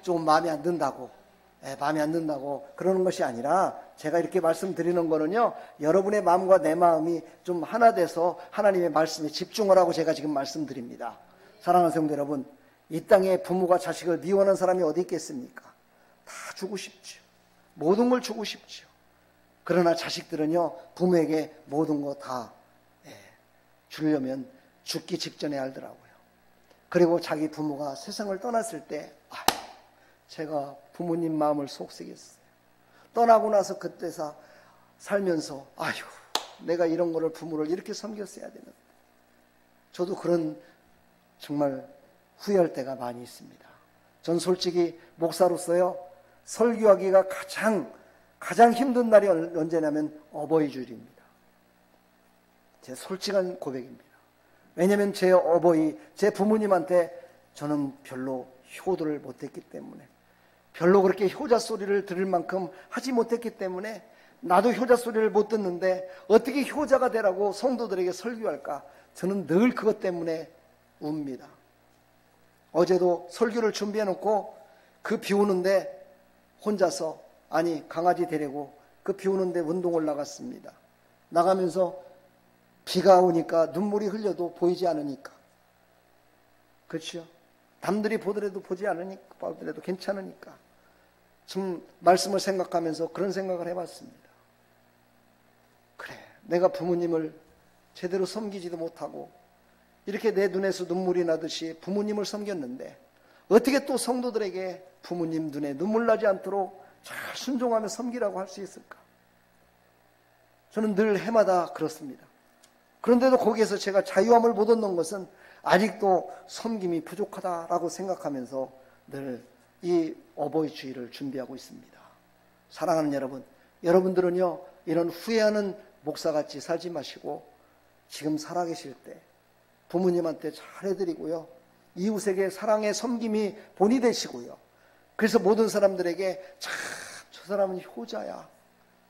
조금 마음에 안 든다고, 마음에 안 든다고 그러는 것이 아니라 제가 이렇게 말씀드리는 거는요, 여러분의 마음과 내 마음이 좀 하나 돼서 하나님의 말씀에 집중을 하고 제가 지금 말씀드립니다. 사랑하는 성도 여러분, 이 땅에 부모가 자식을 미워하는 사람이 어디 있겠습니까? 다 주고 싶죠. 모든 걸 주고 싶죠. 그러나 자식들은요, 부모에게 모든 거 다 주려면 죽기 직전에 알더라고요. 그리고 자기 부모가 세상을 떠났을 때 제가 부모님 마음을 속삭였어요. 떠나고 나서 그때서 살면서 아이고 내가 이런 거를 부모를 이렇게 섬겼어야 되는데, 저도 그런 정말 후회할 때가 많이 있습니다. 전 솔직히 목사로서요, 설교하기가 가장 힘든 날이 언제냐면 어버이 주일입니다. 제 솔직한 고백입니다. 왜냐하면 제 어버이, 제 부모님한테 저는 별로 효도를 못했기 때문에, 별로 그렇게 효자 소리를 들을 만큼 하지 못했기 때문에, 나도 효자 소리를 못 듣는데 어떻게 효자가 되라고 성도들에게 설교할까? 저는 늘 그것 때문에 웁니다. 어제도 설교를 준비해놓고 그 비 오는데 혼자서, 강아지 데리고 그 비 오는데 운동을 나갔습니다. 나가면서 비가 오니까 눈물이 흘려도 보이지 않으니까, 그렇죠? 남들이 보더라도 보더라도 괜찮으니까 좀 말씀을 생각하면서 그런 생각을 해봤습니다. 그래, 내가 부모님을 제대로 섬기지도 못하고 이렇게 내 눈에서 눈물이 나듯이 부모님을 섬겼는데 어떻게 또 성도들에게 부모님 눈에 눈물 나지 않도록 잘 순종하며 섬기라고 할 수 있을까? 저는 늘 해마다 그렇습니다. 그런데도 거기에서 제가 자유함을 못 얻는 것은 아직도 섬김이 부족하다라고 생각하면서 늘 이 어버이 주일을 준비하고 있습니다. 사랑하는 여러분, 여러분들은요, 이런 후회하는 목사같이 살지 마시고 지금 살아계실 때 부모님한테 잘해드리고요, 이웃에게 사랑의 섬김이 본이 되시고요, 그래서 모든 사람들에게 참 저 사람은 효자야,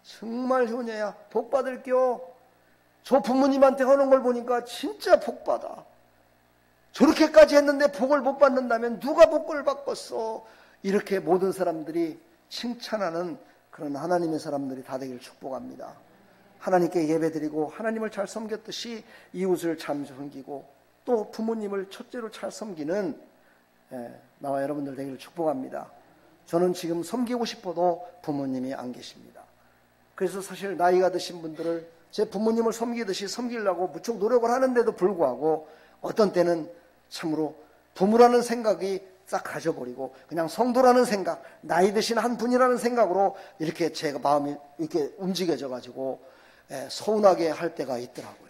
정말 효녀야, 복 받을게요, 저 부모님한테 하는 걸 보니까 진짜 복 받아, 저렇게까지 했는데 복을 못 받는다면 누가 복을 받겠어, 이렇게 모든 사람들이 칭찬하는 그런 하나님의 사람들이 다 되기를 축복합니다. 하나님께 예배드리고 하나님을 잘 섬겼듯이 이웃을 잘 섬기고 또 부모님을 첫째로 잘 섬기는 나와 여러분들 되기를 축복합니다. 저는 지금 섬기고 싶어도 부모님이 안 계십니다. 그래서 사실 나이가 드신 분들을 제 부모님을 섬기듯이 섬기려고 무척 노력을 하는데도 불구하고 어떤 때는 참으로 부모라는 생각이 싹 가져버리고 그냥 성도라는 생각, 나이 드신 한 분이라는 생각으로 이렇게 제가 마음이 이렇게 움직여져 가지고 서운하게 할 때가 있더라고요.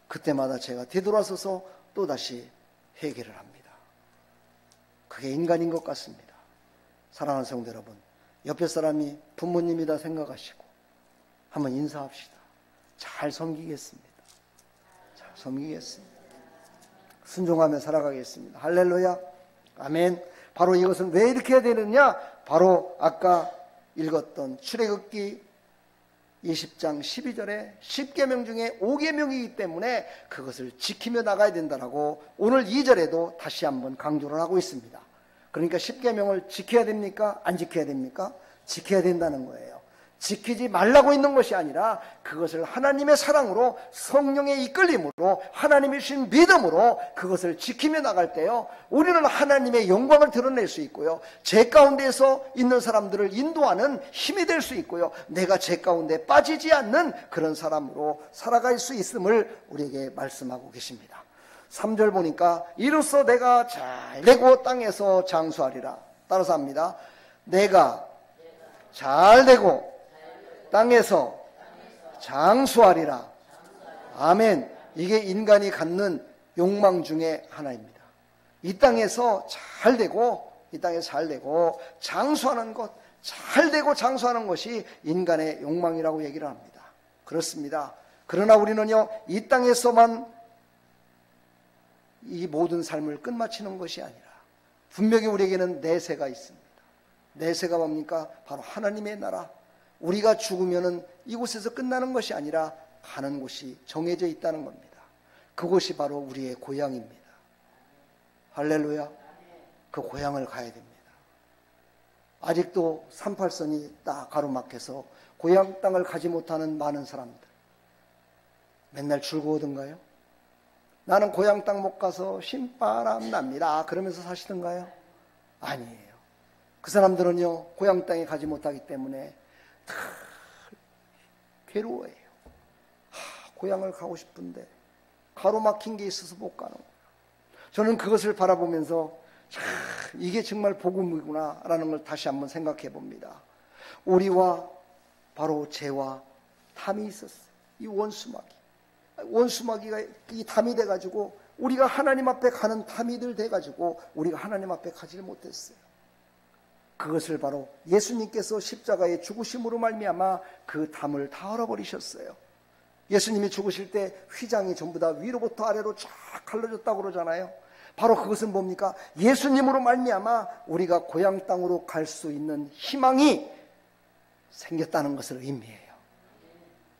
그때마다 제가 되돌아서서 또다시 회개를 합니다. 그게 인간인 것 같습니다. 사랑하는 성도 여러분, 옆에 사람이 부모님이다 생각하시고 한번 인사합시다. 잘 섬기겠습니다. 잘 섬기겠습니다. 순종하며 살아가겠습니다. 할렐루야. 아멘. 바로 이것은 왜 이렇게 해야 되느냐? 바로 아까 읽었던 출애굽기 20장 12절에 10계명 중에 5계명이기 때문에 그것을 지키며 나가야 된다라고 오늘 2절에도 다시 한번 강조를 하고 있습니다. 그러니까 10계명을 지켜야 됩니까? 안 지켜야 됩니까? 지켜야 된다는 거예요. 지키지 말라고 있는 것이 아니라 그것을 하나님의 사랑으로, 성령의 이끌림으로, 하나님이 주신 믿음으로 그것을 지키며 나갈 때요, 우리는 하나님의 영광을 드러낼 수 있고요, 죄 가운데에서 있는 사람들을 인도하는 힘이 될 수 있고요, 내가 죄 가운데 빠지지 않는 그런 사람으로 살아갈 수 있음을 우리에게 말씀하고 계십니다. 3절 보니까 이로써 내가 잘 되고 땅에서 장수하리라. 따라서 합니다. 내가 잘 되고 땅에서 장수하리라. 아멘. 이게 인간이 갖는 욕망 중에 하나입니다. 이 땅에서 잘 되고, 장수하는 것, 잘 되고 장수하는 것이 인간의 욕망이라고 얘기를 합니다. 그렇습니다. 그러나 우리는요, 이 땅에서만 이 모든 삶을 끝마치는 것이 아니라 분명히 우리에게는 내세가 있습니다. 내세가 뭡니까? 바로 하나님의 나라. 우리가 죽으면은 이곳에서 끝나는 것이 아니라 가는 곳이 정해져 있다는 겁니다. 그곳이 바로 우리의 고향입니다. 할렐루야. 그 고향을 가야 됩니다. 아직도 38선이 딱 가로막혀서 고향 땅을 가지 못하는 많은 사람들, 맨날 즐거워하던가요? 나는 고향 땅 못 가서 신바람 납니다 그러면서 사시던가요? 아니에요. 그 사람들은요, 고향 땅에 가지 못하기 때문에 괴로워해요. 고향을 가고 싶은데 가로막힌 게 있어서 못 가는 거예요. 저는 그것을 바라보면서 이게 정말 복음이구나 라는 걸 다시 한번 생각해 봅니다. 우리와 바로 죄와 탐이 있었어요. 이 원수마귀가 이 탐이 돼가지고 우리가 하나님 앞에 가는 탐이들 돼가지고 우리가 하나님 앞에 가지를 못했어요. 그것을 바로 예수님께서 십자가의 죽으심으로 말미암아 그 탐을 다 얼어버리셨어요. 예수님이 죽으실 때 휘장이 전부 다 위로부터 아래로 쫙 갈라졌다고 그러잖아요. 바로 그것은 뭡니까? 예수님으로 말미암아 우리가 고향 땅으로 갈 수 있는 희망이 생겼다는 것을 의미해요.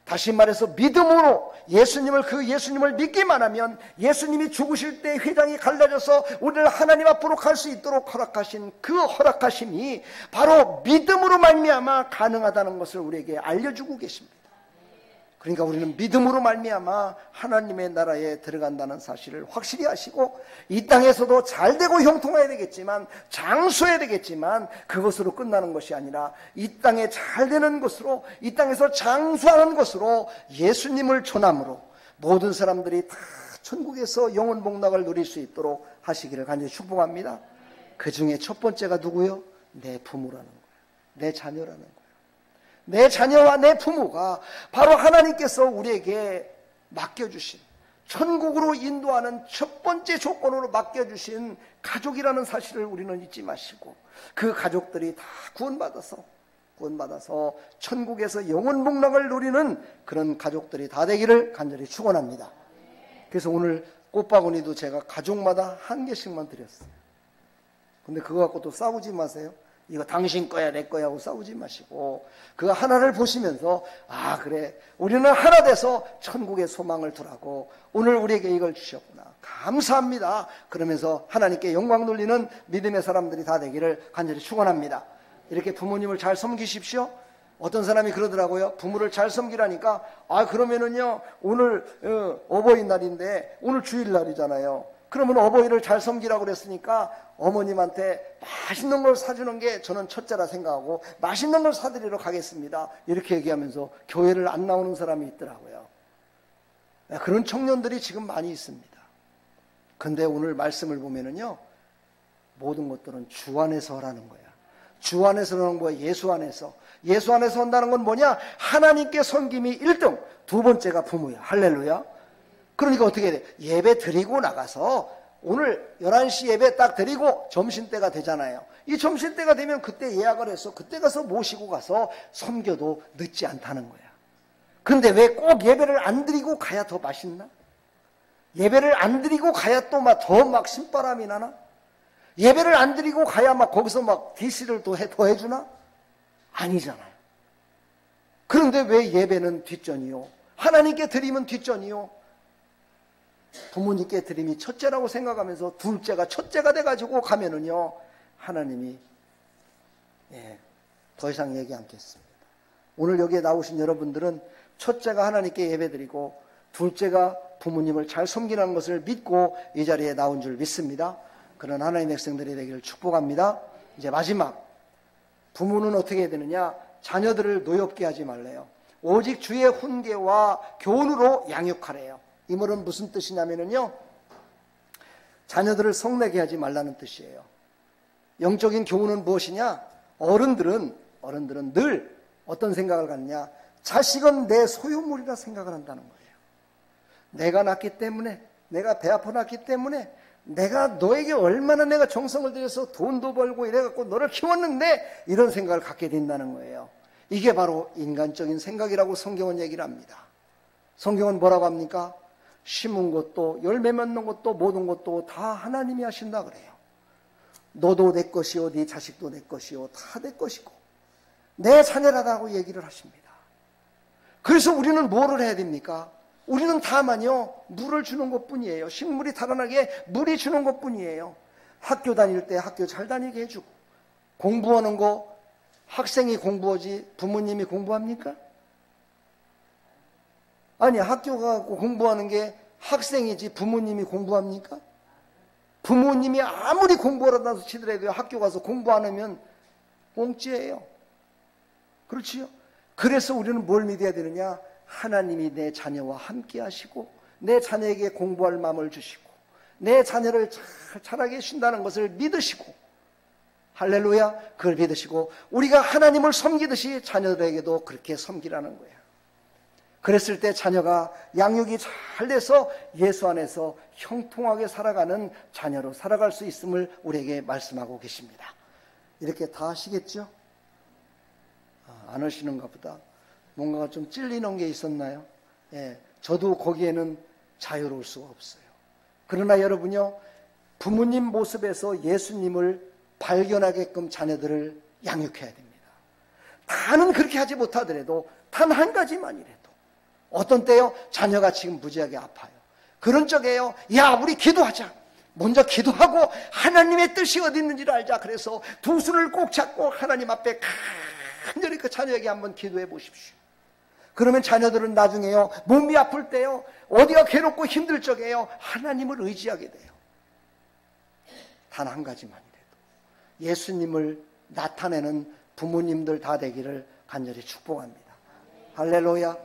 다시 말해서 믿음으로 예수님을 믿기만 하면 예수님이 죽으실 때 휘장이 갈라져서 우리를 하나님 앞으로 갈 수 있도록 허락하신 그 허락하심이 바로 믿음으로 말미암아 가능하다는 것을 우리에게 알려주고 계십니다. 그러니까 우리는 믿음으로 말미암아 하나님의 나라에 들어간다는 사실을 확실히 아시고 이 땅에서도 잘되고 형통해야 되겠지만 장수해야 되겠지만 그것으로 끝나는 것이 아니라 이 땅에 잘되는 것으로 이 땅에서 장수하는 것으로 예수님을 전함으로 모든 사람들이 다 천국에서 영원 복락을 누릴 수 있도록 하시기를 간절히 축복합니다. 그 중에 첫 번째가 누구요? 내 부모라는 거예요. 내 자녀라는 거예요. 내 자녀와 내 부모가 바로 하나님께서 우리에게 맡겨주신 천국으로 인도하는 첫 번째 조건으로 맡겨주신 가족이라는 사실을 우리는 잊지 마시고 그 가족들이 다 구원받아서 천국에서 영원 복락을 누리는 그런 가족들이 다 되기를 간절히 축원합니다. 그래서 오늘 꽃바구니도 제가 가족마다 한 개씩만 드렸어요. 근데 그거 갖고 또 싸우지 마세요. 이거 당신 거야 내 거야 하고 싸우지 마시고 그 하나를 보시면서 그래 우리는 하나 돼서 천국의 소망을 두라고 오늘 우리에게 이걸 주셨구나 감사합니다 그러면서 하나님께 영광 돌리는 믿음의 사람들이 다 되기를 간절히 축원합니다. 이렇게 부모님을 잘 섬기십시오. 어떤 사람이 그러더라고요. 부모를 잘 섬기라니까 그러면은요 오늘 어버이날인데 오늘 주일날이잖아요. 그러면 어버이를 잘 섬기라고 그랬으니까 어머님한테 맛있는 걸 사주는 게 저는 첫째라 생각하고 맛있는 걸 사드리러 가겠습니다. 이렇게 얘기하면서 교회를 안 나오는 사람이 있더라고요. 그런 청년들이 지금 많이 있습니다. 근데 오늘 말씀을 보면은요, 모든 것들은 주 안에서 하라는 거야. 주 안에서 하는 거야. 예수 안에서. 예수 안에서 한다는 건 뭐냐? 하나님께 섬김이 1등, 두 번째가 부모야. 할렐루야. 그러니까 어떻게 해야 돼? 예배 드리고 나가서 오늘 11시 예배 딱 드리고 점심때가 되잖아요. 이 점심때가 되면 그때 예약을 해서 그때 가서 모시고 가서 섬겨도 늦지 않다는 거야. 그런데 왜 꼭 예배를 안 드리고 가야 더 맛있나? 예배를 안 드리고 가야 또 더 막 신바람이 나나? 예배를 안 드리고 가야 막 거기서 막 DC를 더 해주나? 아니잖아요. 그런데 왜 예배는 뒷전이요? 하나님께 드리면 뒷전이요? 부모님께 드림이 첫째라고 생각하면서 둘째가 첫째가 돼가지고 가면은요 하나님이 더 이상 얘기 않겠습니다. 오늘 여기에 나오신 여러분들은 첫째가 하나님께 예배드리고 둘째가 부모님을 잘 섬기는 것을 믿고 이 자리에 나온 줄 믿습니다. 그런 하나님의 백성들이 되기를 축복합니다. 이제 마지막, 부모는 어떻게 해야 되느냐? 자녀들을 노엽게 하지 말래요. 오직 주의 훈계와 교훈으로 양육하래요. 이 말은 무슨 뜻이냐면요, 자녀들을 성내게 하지 말라는 뜻이에요. 영적인 교훈은 무엇이냐? 어른들은 늘 어떤 생각을 갖느냐? 자식은 내 소유물이라 생각을 한다는 거예요. 내가 낳기 때문에, 내가 배 아파 낳기 때문에, 내가 너에게 얼마나 내가 정성을 들여서 돈도 벌고 이래갖고 너를 키웠는데 이런 생각을 갖게 된다는 거예요. 이게 바로 인간적인 생각이라고 성경은 얘기를 합니다. 성경은 뭐라고 합니까? 심은 것도 열매 맺는 것도 모든 것도 다 하나님이 하신다 그래요. 너도 내 것이요 네 자식도 내 것이요 다 내 것이고 내 자녀라고 얘기를 하십니다. 그래서 우리는 뭐를 해야 됩니까? 우리는 다만요 물을 주는 것뿐이에요. 식물이 자라나게 물이 주는 것뿐이에요. 학교 다닐 때 학교 잘 다니게 해주고 공부하는 거 학생이 공부하지 부모님이 공부합니까? 아니 학교 가고 공부하는 게 학생이지 부모님이 공부합니까? 부모님이 아무리 공부하라고 치더라도 학교 가서 공부 안 하면 꽁찌예요. 그렇지요? 그래서 우리는 뭘 믿어야 되느냐? 하나님이 내 자녀와 함께 하시고 내 자녀에게 공부할 마음을 주시고 내 자녀를 잘 자라게 해준다는 것을 믿으시고, 할렐루야, 그걸 믿으시고 우리가 하나님을 섬기듯이 자녀들에게도 그렇게 섬기라는 거야. 그랬을 때 자녀가 양육이 잘 돼서 예수 안에서 형통하게 살아가는 자녀로 살아갈 수 있음을 우리에게 말씀하고 계십니다. 이렇게 다 아시겠죠? 안 하시는가 보다. 뭔가 좀 찔리는 게 있었나요? 예, 저도 거기에는 자유로울 수가 없어요. 그러나 여러분요, 부모님 모습에서 예수님을 발견하게끔 자녀들을 양육해야 됩니다. 다는 그렇게 하지 못하더라도 단 한 가지만이라도, 어떤 때요, 자녀가 지금 무지하게 아파요. 그런 적에요, 야, 우리 기도하자. 먼저 기도하고 하나님의 뜻이 어디 있는지를 알자. 그래서 두 손을 꼭 잡고 하나님 앞에 간절히 그 자녀에게 한번 기도해 보십시오. 그러면 자녀들은 나중에요, 몸이 아플 때요, 어디가 괴롭고 힘들 적에요, 하나님을 의지하게 돼요. 단 한 가지만이라도 예수님을 나타내는 부모님들 다 되기를 간절히 축복합니다. 할렐루야.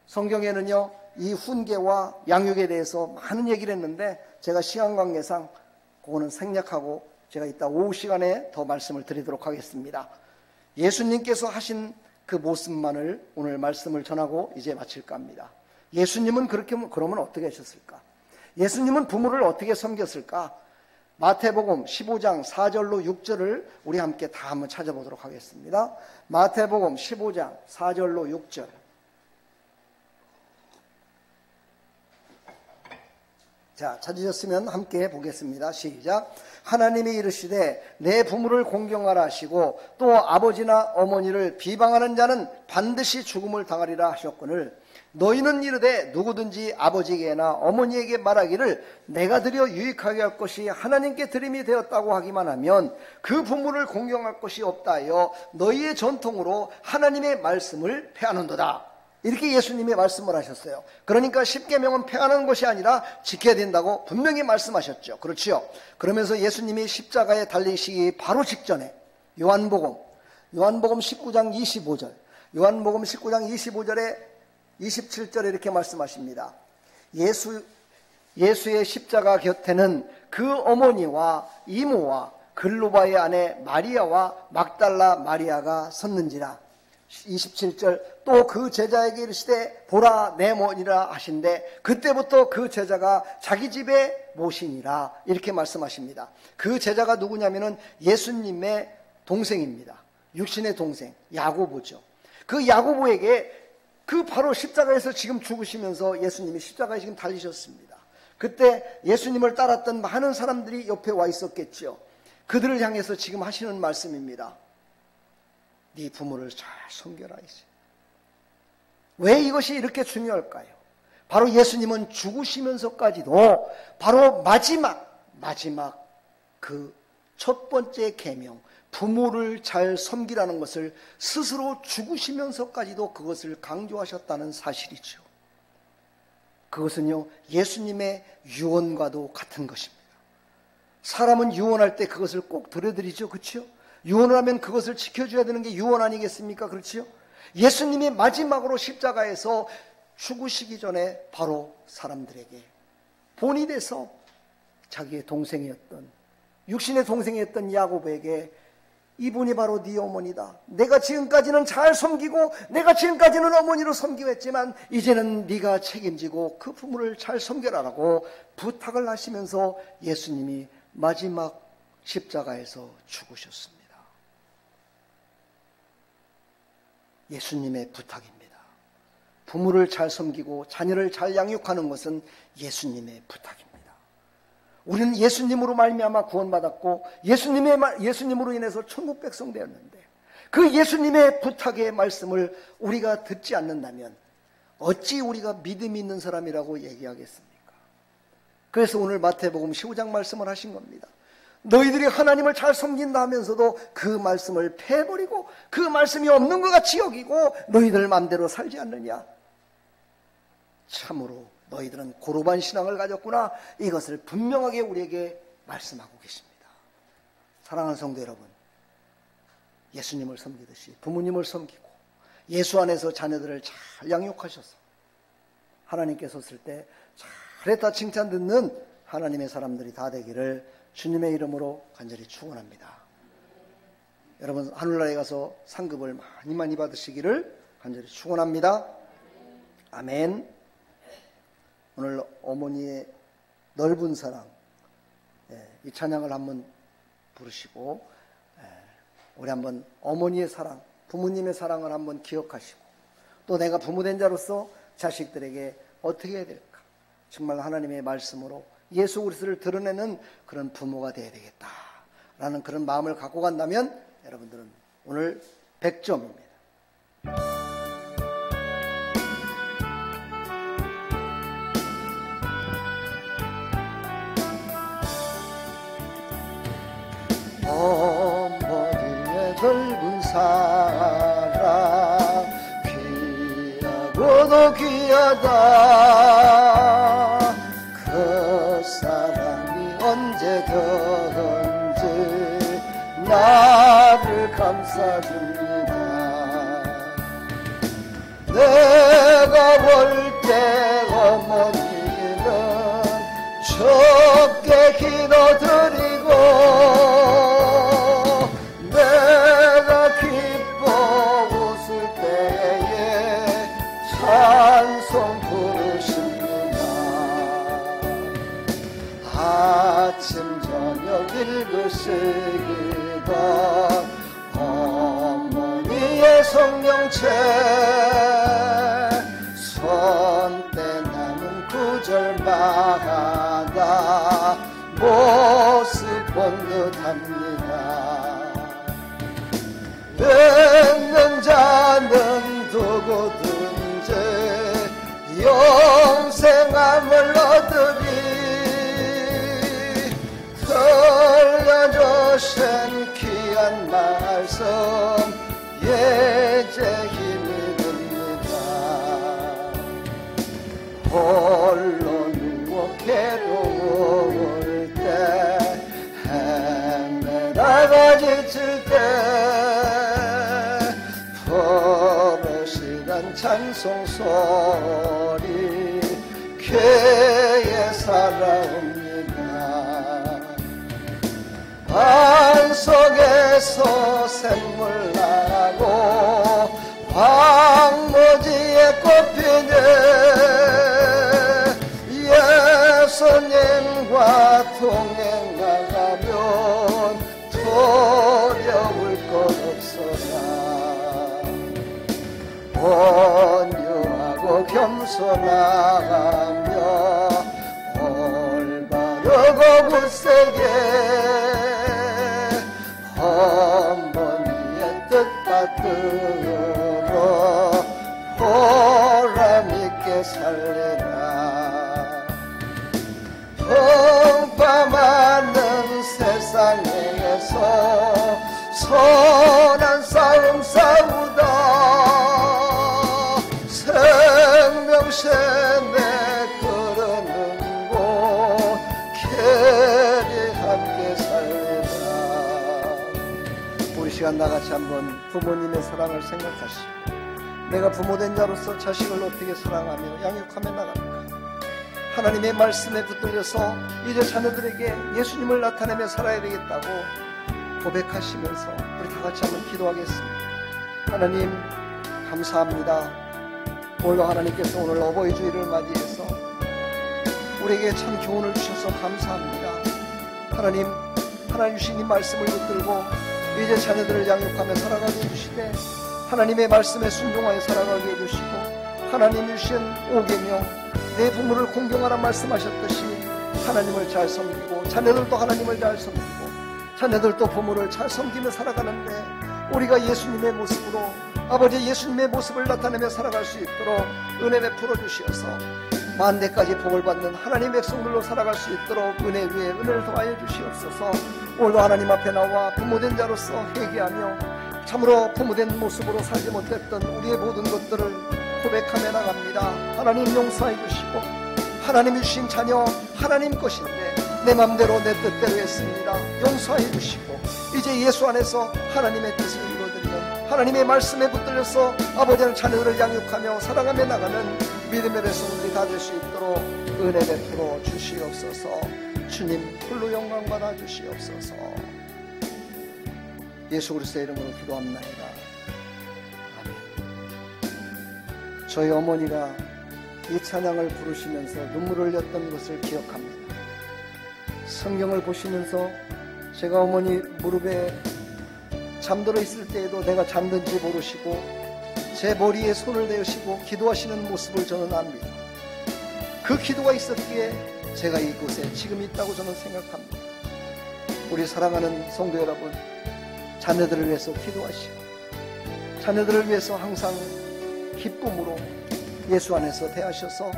성경에는요, 이 훈계와 양육에 대해서 많은 얘기를 했는데 제가 시간 관계상 그거는 생략하고 제가 이따 오후 시간에 더 말씀을 드리도록 하겠습니다. 예수님께서 하신 그 모습만을 오늘 말씀을 전하고 이제 마칠까 합니다. 예수님은 그러면 어떻게 하셨을까? 예수님은 부모를 어떻게 섬겼을까? 마태복음 15장 4절로 6절을 우리 함께 다 한번 찾아보도록 하겠습니다. 마태복음 15장 4절로 6절. 자, 찾으셨으면 함께 보겠습니다. 시작. 하나님이 이르시되 내 부모를 공경하라 하시고 또 아버지나 어머니를 비방하는 자는 반드시 죽음을 당하리라 하셨거늘 너희는 이르되 누구든지 아버지에게나 어머니에게 말하기를 내가 드려 유익하게 할 것이 하나님께 드림이 되었다고 하기만 하면 그 부모를 공경할 것이 없다 하여 너희의 전통으로 하나님의 말씀을 폐하는도다. 이렇게 예수님이 말씀을 하셨어요. 그러니까 십계명은 폐하는 것이 아니라 지켜야 된다고 분명히 말씀하셨죠. 그렇지요. 그러면서 예수님이 십자가에 달리시기 바로 직전에 요한복음 19장 25절, 요한복음 19장 25절에 27절에 이렇게 말씀하십니다. 예수의 십자가 곁에는 그 어머니와 이모와 글로바의 아내 마리아와 막달라 마리아가 섰는지라. 27절, 또 그 제자에게 이르시되 보라 내 어머니라 하신대 그때부터 그 제자가 자기 집에 모시니라. 이렇게 말씀하십니다. 그 제자가 누구냐면은 예수님의 동생입니다. 육신의 동생 야고보죠. 그 야고보에게 그 바로 십자가에서 지금 죽으시면서 예수님이 십자가에 지금 달리셨습니다. 그때 예수님을 따랐던 많은 사람들이 옆에 와 있었겠죠. 그들을 향해서 지금 하시는 말씀입니다. 네 부모를 잘 섬겨라. 왜 이것이 이렇게 중요할까요? 바로 예수님은 죽으시면서까지도 바로 마지막 그 첫 번째 계명, 부모를 잘 섬기라는 것을 스스로 죽으시면서까지도 그것을 강조하셨다는 사실이죠. 그것은요, 예수님의 유언과도 같은 것입니다. 사람은 유언할 때 그것을 꼭 들어드리죠. 그렇죠? 유언을 하면 그것을 지켜줘야 되는 게 유언 아니겠습니까? 그렇죠? 예수님이 마지막으로 십자가에서 죽으시기 전에 바로 사람들에게 본이 돼서 자기의 동생이었던, 육신의 동생이었던 야고보에게 이분이 바로 네 어머니다. 내가 지금까지는 잘 섬기고 내가 지금까지는 어머니로 섬기고 했지만 이제는 네가 책임지고 그 부모를 잘 섬겨라라고 부탁을 하시면서 예수님이 마지막 십자가에서 죽으셨습니다. 예수님의 부탁입니다. 부모를 잘 섬기고 자녀를 잘 양육하는 것은 예수님의 부탁입니다. 우리는 예수님으로 말미암아 구원받았고 예수님으로 인해서 천국 백성 되었는데 그 예수님의 부탁의 말씀을 우리가 듣지 않는다면 어찌 우리가 믿음이 있는 사람이라고 얘기하겠습니까? 그래서 오늘 마태복음 15장 말씀을 하신 겁니다. 너희들이 하나님을 잘 섬긴다 하면서도 그 말씀을 패버리고 그 말씀이 없는 것 같이 여기고 너희들 마음대로 살지 않느냐. 참으로 너희들은 고루반 신앙을 가졌구나. 이것을 분명하게 우리에게 말씀하고 계십니다. 사랑하는 성도 여러분, 예수님을 섬기듯이 부모님을 섬기고 예수 안에서 자녀들을 잘 양육하셔서 하나님께서 쓸 때 잘했다 칭찬 듣는 하나님의 사람들이 다 되기를 주님의 이름으로 간절히 축원합니다. 여러분 하늘나라에 가서 상급을 많이 받으시기를 간절히 축원합니다. 아멘. 오늘 어머니의 넓은 사랑, 이 찬양을 한번 부르시고 우리 한번 어머니의 사랑, 부모님의 사랑을 한번 기억하시고 또 내가 부모된 자로서 자식들에게 어떻게 해야 될까, 정말 하나님의 말씀으로 예수 그리스도를 드러내는 그런 부모가 되어야 되겠다라는 그런 마음을 갖고 간다면 여러분들은 오늘 100점입니다. 어머니의 넓은 사랑 귀하고도 귀하다. 그 사랑이 언제든지 나를 감싸줍니다. 내가 볼 때 어머니는 적게 기도드리고 내가 기뻐 웃을 때에 찬송 부르십니다. 아침 저녁 읽으시기도 어머니의 성령책 손때 남은 구절마다 모습 본 듯합니다. 믿는 자는 누구든지 영생함을 얻으리. 들려주신 귀한 말씀 예제 힘이 됩니다. 홀로 누워 괴로울 때 헤매다가 지칠 때 버릇이란 찬송 소리 귀에 살아옵니다. 반 속에서 샘물 나고 황무지에 꽃피네 예수님과 동행하면 두려울 것 없어라. 온유하고 겸손하며 올바르고 굳세게 어머니의 뜻 받들어 보람있게 살리라. 평범하는 세상에서 선한 싸움 싸우다 생명샘에 흐르는 곳 계리 함께 살리라. 우리 시간 나같이 한번 부모님의 사랑을 생각하시고 내가 부모된 자로서 자식을 어떻게 사랑하며 양육하며 나갈까. 하나님의 말씀에 붙들려서 이제 자녀들에게 예수님을 나타내며 살아야 되겠다고 고백하시면서 우리 다 같이 한번 기도하겠습니다. 하나님 감사합니다. 오늘도 하나님께서 오늘 어버이 주일을 맞이해서 우리에게 참 교훈을 주셔서 감사합니다. 하나님 주신 이 말씀을 붙들고 이제 자녀들을 양육하며 살아가게 해주시되 하나님의 말씀에 순종하여 살아가게 해주시고 하나님 주신 오계명 내 부모를 공경하라 말씀하셨듯이 하나님을 잘 섬기고 자녀들도 하나님을 잘 섬기고 자녀들도 부모를 잘 섬기며 살아가는데 우리가 예수님의 모습으로 아버지 예수님의 모습을 나타내며 살아갈 수 있도록 은혜 베풀어 주시어서 만대까지 복을 받는 하나님의 백성들로 살아갈 수 있도록 은혜 위에 은혜를 더하여 주시옵소서. 오늘도 하나님 앞에 나와 부모된 자로서 회개하며 참으로 부모된 모습으로 살지 못했던 우리의 모든 것들을 고백하며 나갑니다. 하나님 용서해 주시고 하나님이 주신 자녀 하나님 것인데 내 맘대로 내 뜻대로 했습니다. 용서해 주시고 이제 예수 안에서 하나님의 뜻을 이루어드리는 하나님의 말씀에 붙들려서 아버지는 자녀들을 양육하며 사랑하며 나가는 믿음의 백성들이 다 될 수 있도록 은혜 베풀어 주시옵소서. 주님 홀로 영광 받아 주시옵소서. 예수 그리스도의 이름으로 기도합나이다. 아멘. 저희 어머니가 이 찬양을 부르시면서 눈물을 흘렸던 것을 기억합니다. 성경을 보시면서 제가 어머니 무릎에 잠들어 있을 때에도 내가 잠든지 모르시고 제 머리에 손을 대시고 기도하시는 모습을 저는 압니다. 그 기도가 있었기에 제가 이곳에 지금 있다고 저는 생각합니다. 우리 사랑하는 성도 여러분, 자녀들을 위해서 기도하시고 자녀들을 위해서 항상 기쁨으로 예수 안에서 대하셔서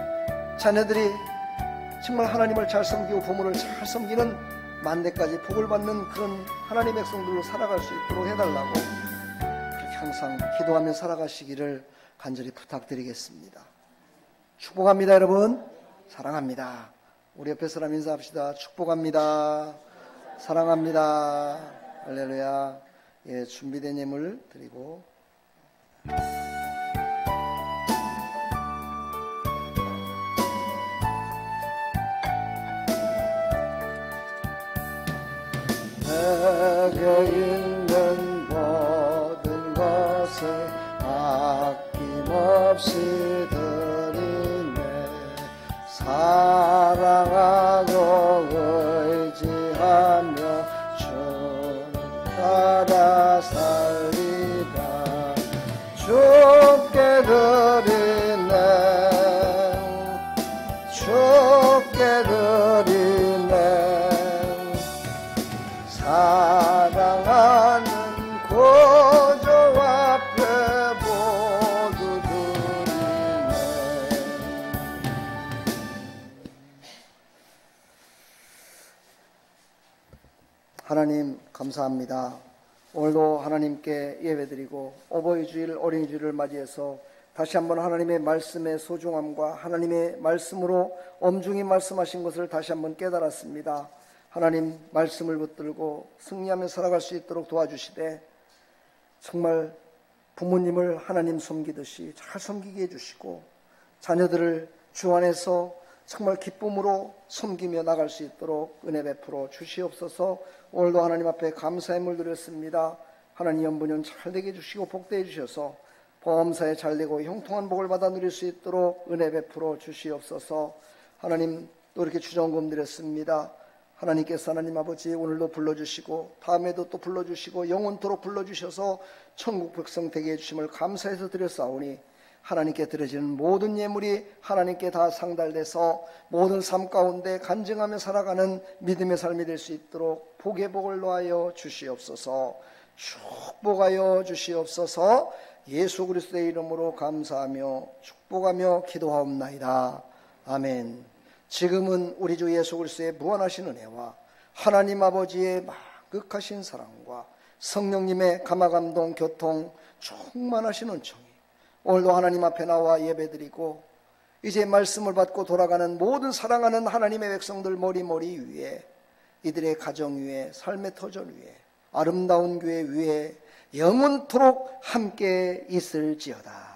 자녀들이 정말 하나님을 잘 섬기고 부모를 잘 섬기는 만대까지 복을 받는 그런 하나님의 백성들로 살아갈 수 있도록 해달라고 그렇게 항상 기도하며 살아가시기를 간절히 부탁드리겠습니다. 축복합니다. 여러분 사랑합니다. 우리 옆에 사람 인사합시다. 축복합니다. 사랑합니다. 할렐루야. 예, 준비된 예물 드리고 내게 있는 모든 것을 아낌없이 드리네. 사랑하고 의지하며 주를 따라 살리다. 주께 드리네. 주께 드리네. 사랑하는 구주 앞에 모두 드리네. 하나님 감사합니다. 오늘도 하나님께 예배드리고 어버이 주일 어린이 주일을 맞이해서 다시 한번 하나님의 말씀의 소중함과 하나님의 말씀으로 엄중히 말씀하신 것을 다시 한번 깨달았습니다. 하나님 말씀을 붙들고 승리하며 살아갈 수 있도록 도와주시되 정말 부모님을 하나님 섬기듯이 잘 섬기게 해주시고 자녀들을 주 안에서 정말 기쁨으로 섬기며 나갈 수 있도록 은혜 베풀어 주시옵소서. 오늘도 하나님 앞에 감사의 물 드렸습니다. 하나님 연분연 잘 되게 해주시고 복되게 해주셔서 범사에 잘 되고 형통한 복을 받아 누릴 수 있도록 은혜 베풀어 주시옵소서. 하나님 또 이렇게 주정금 드렸습니다. 하나님께서 하나님 아버지 오늘도 불러주시고 다음에도 또 불러주시고 영원토록 불러주셔서 천국 백성 되게 해주심을 감사해서 드렸사오니 하나님께 드려지는 모든 예물이 하나님께 다 상달돼서 모든 삶 가운데 간증하며 살아가는 믿음의 삶이 될 수 있도록 복의 복을 놓아여 주시옵소서. 축복하여 주시옵소서. 예수 그리스도의 이름으로 감사하며 축복하며 기도하옵나이다. 아멘. 지금은 우리 주 예수 그리스도의 무한하신 은혜와 하나님 아버지의 만극하신 사랑과 성령님의 감화감동 교통 충만하신 은총이 오늘도 하나님 앞에 나와 예배드리고 이제 말씀을 받고 돌아가는 모든 사랑하는 하나님의 백성들 머리머리 위에 이들의 가정 위에 삶의 터전 위에 아름다운 교회 위에 영원토록 함께 있을지어다.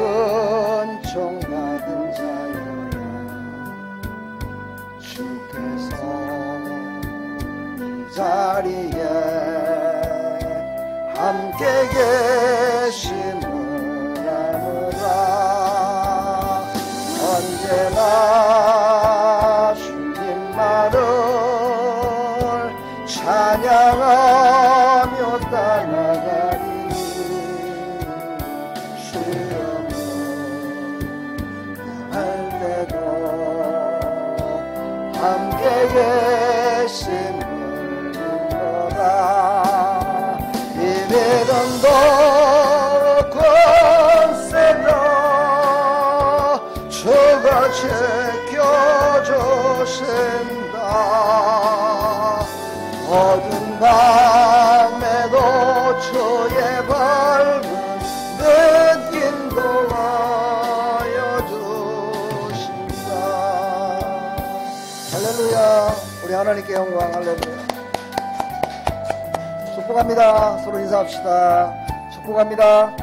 은총 받은 자여 주께서 이 자리에 함께 계심을 아노라. 언제나 주님만을 찬양하며 따라가리. 함께 계심을 믿어라. 이배던도 권세로 주가 지켜주신다. 하나님께 영광. 할렐루야. 축복합니다. 서로 인사합시다. 축복합니다.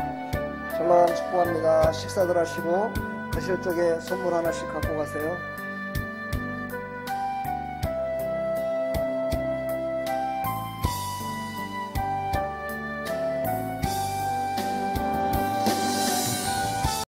샬롬 축복합니다. 식사들 하시고 가실 적에 선물 하나씩 갖고 가세요.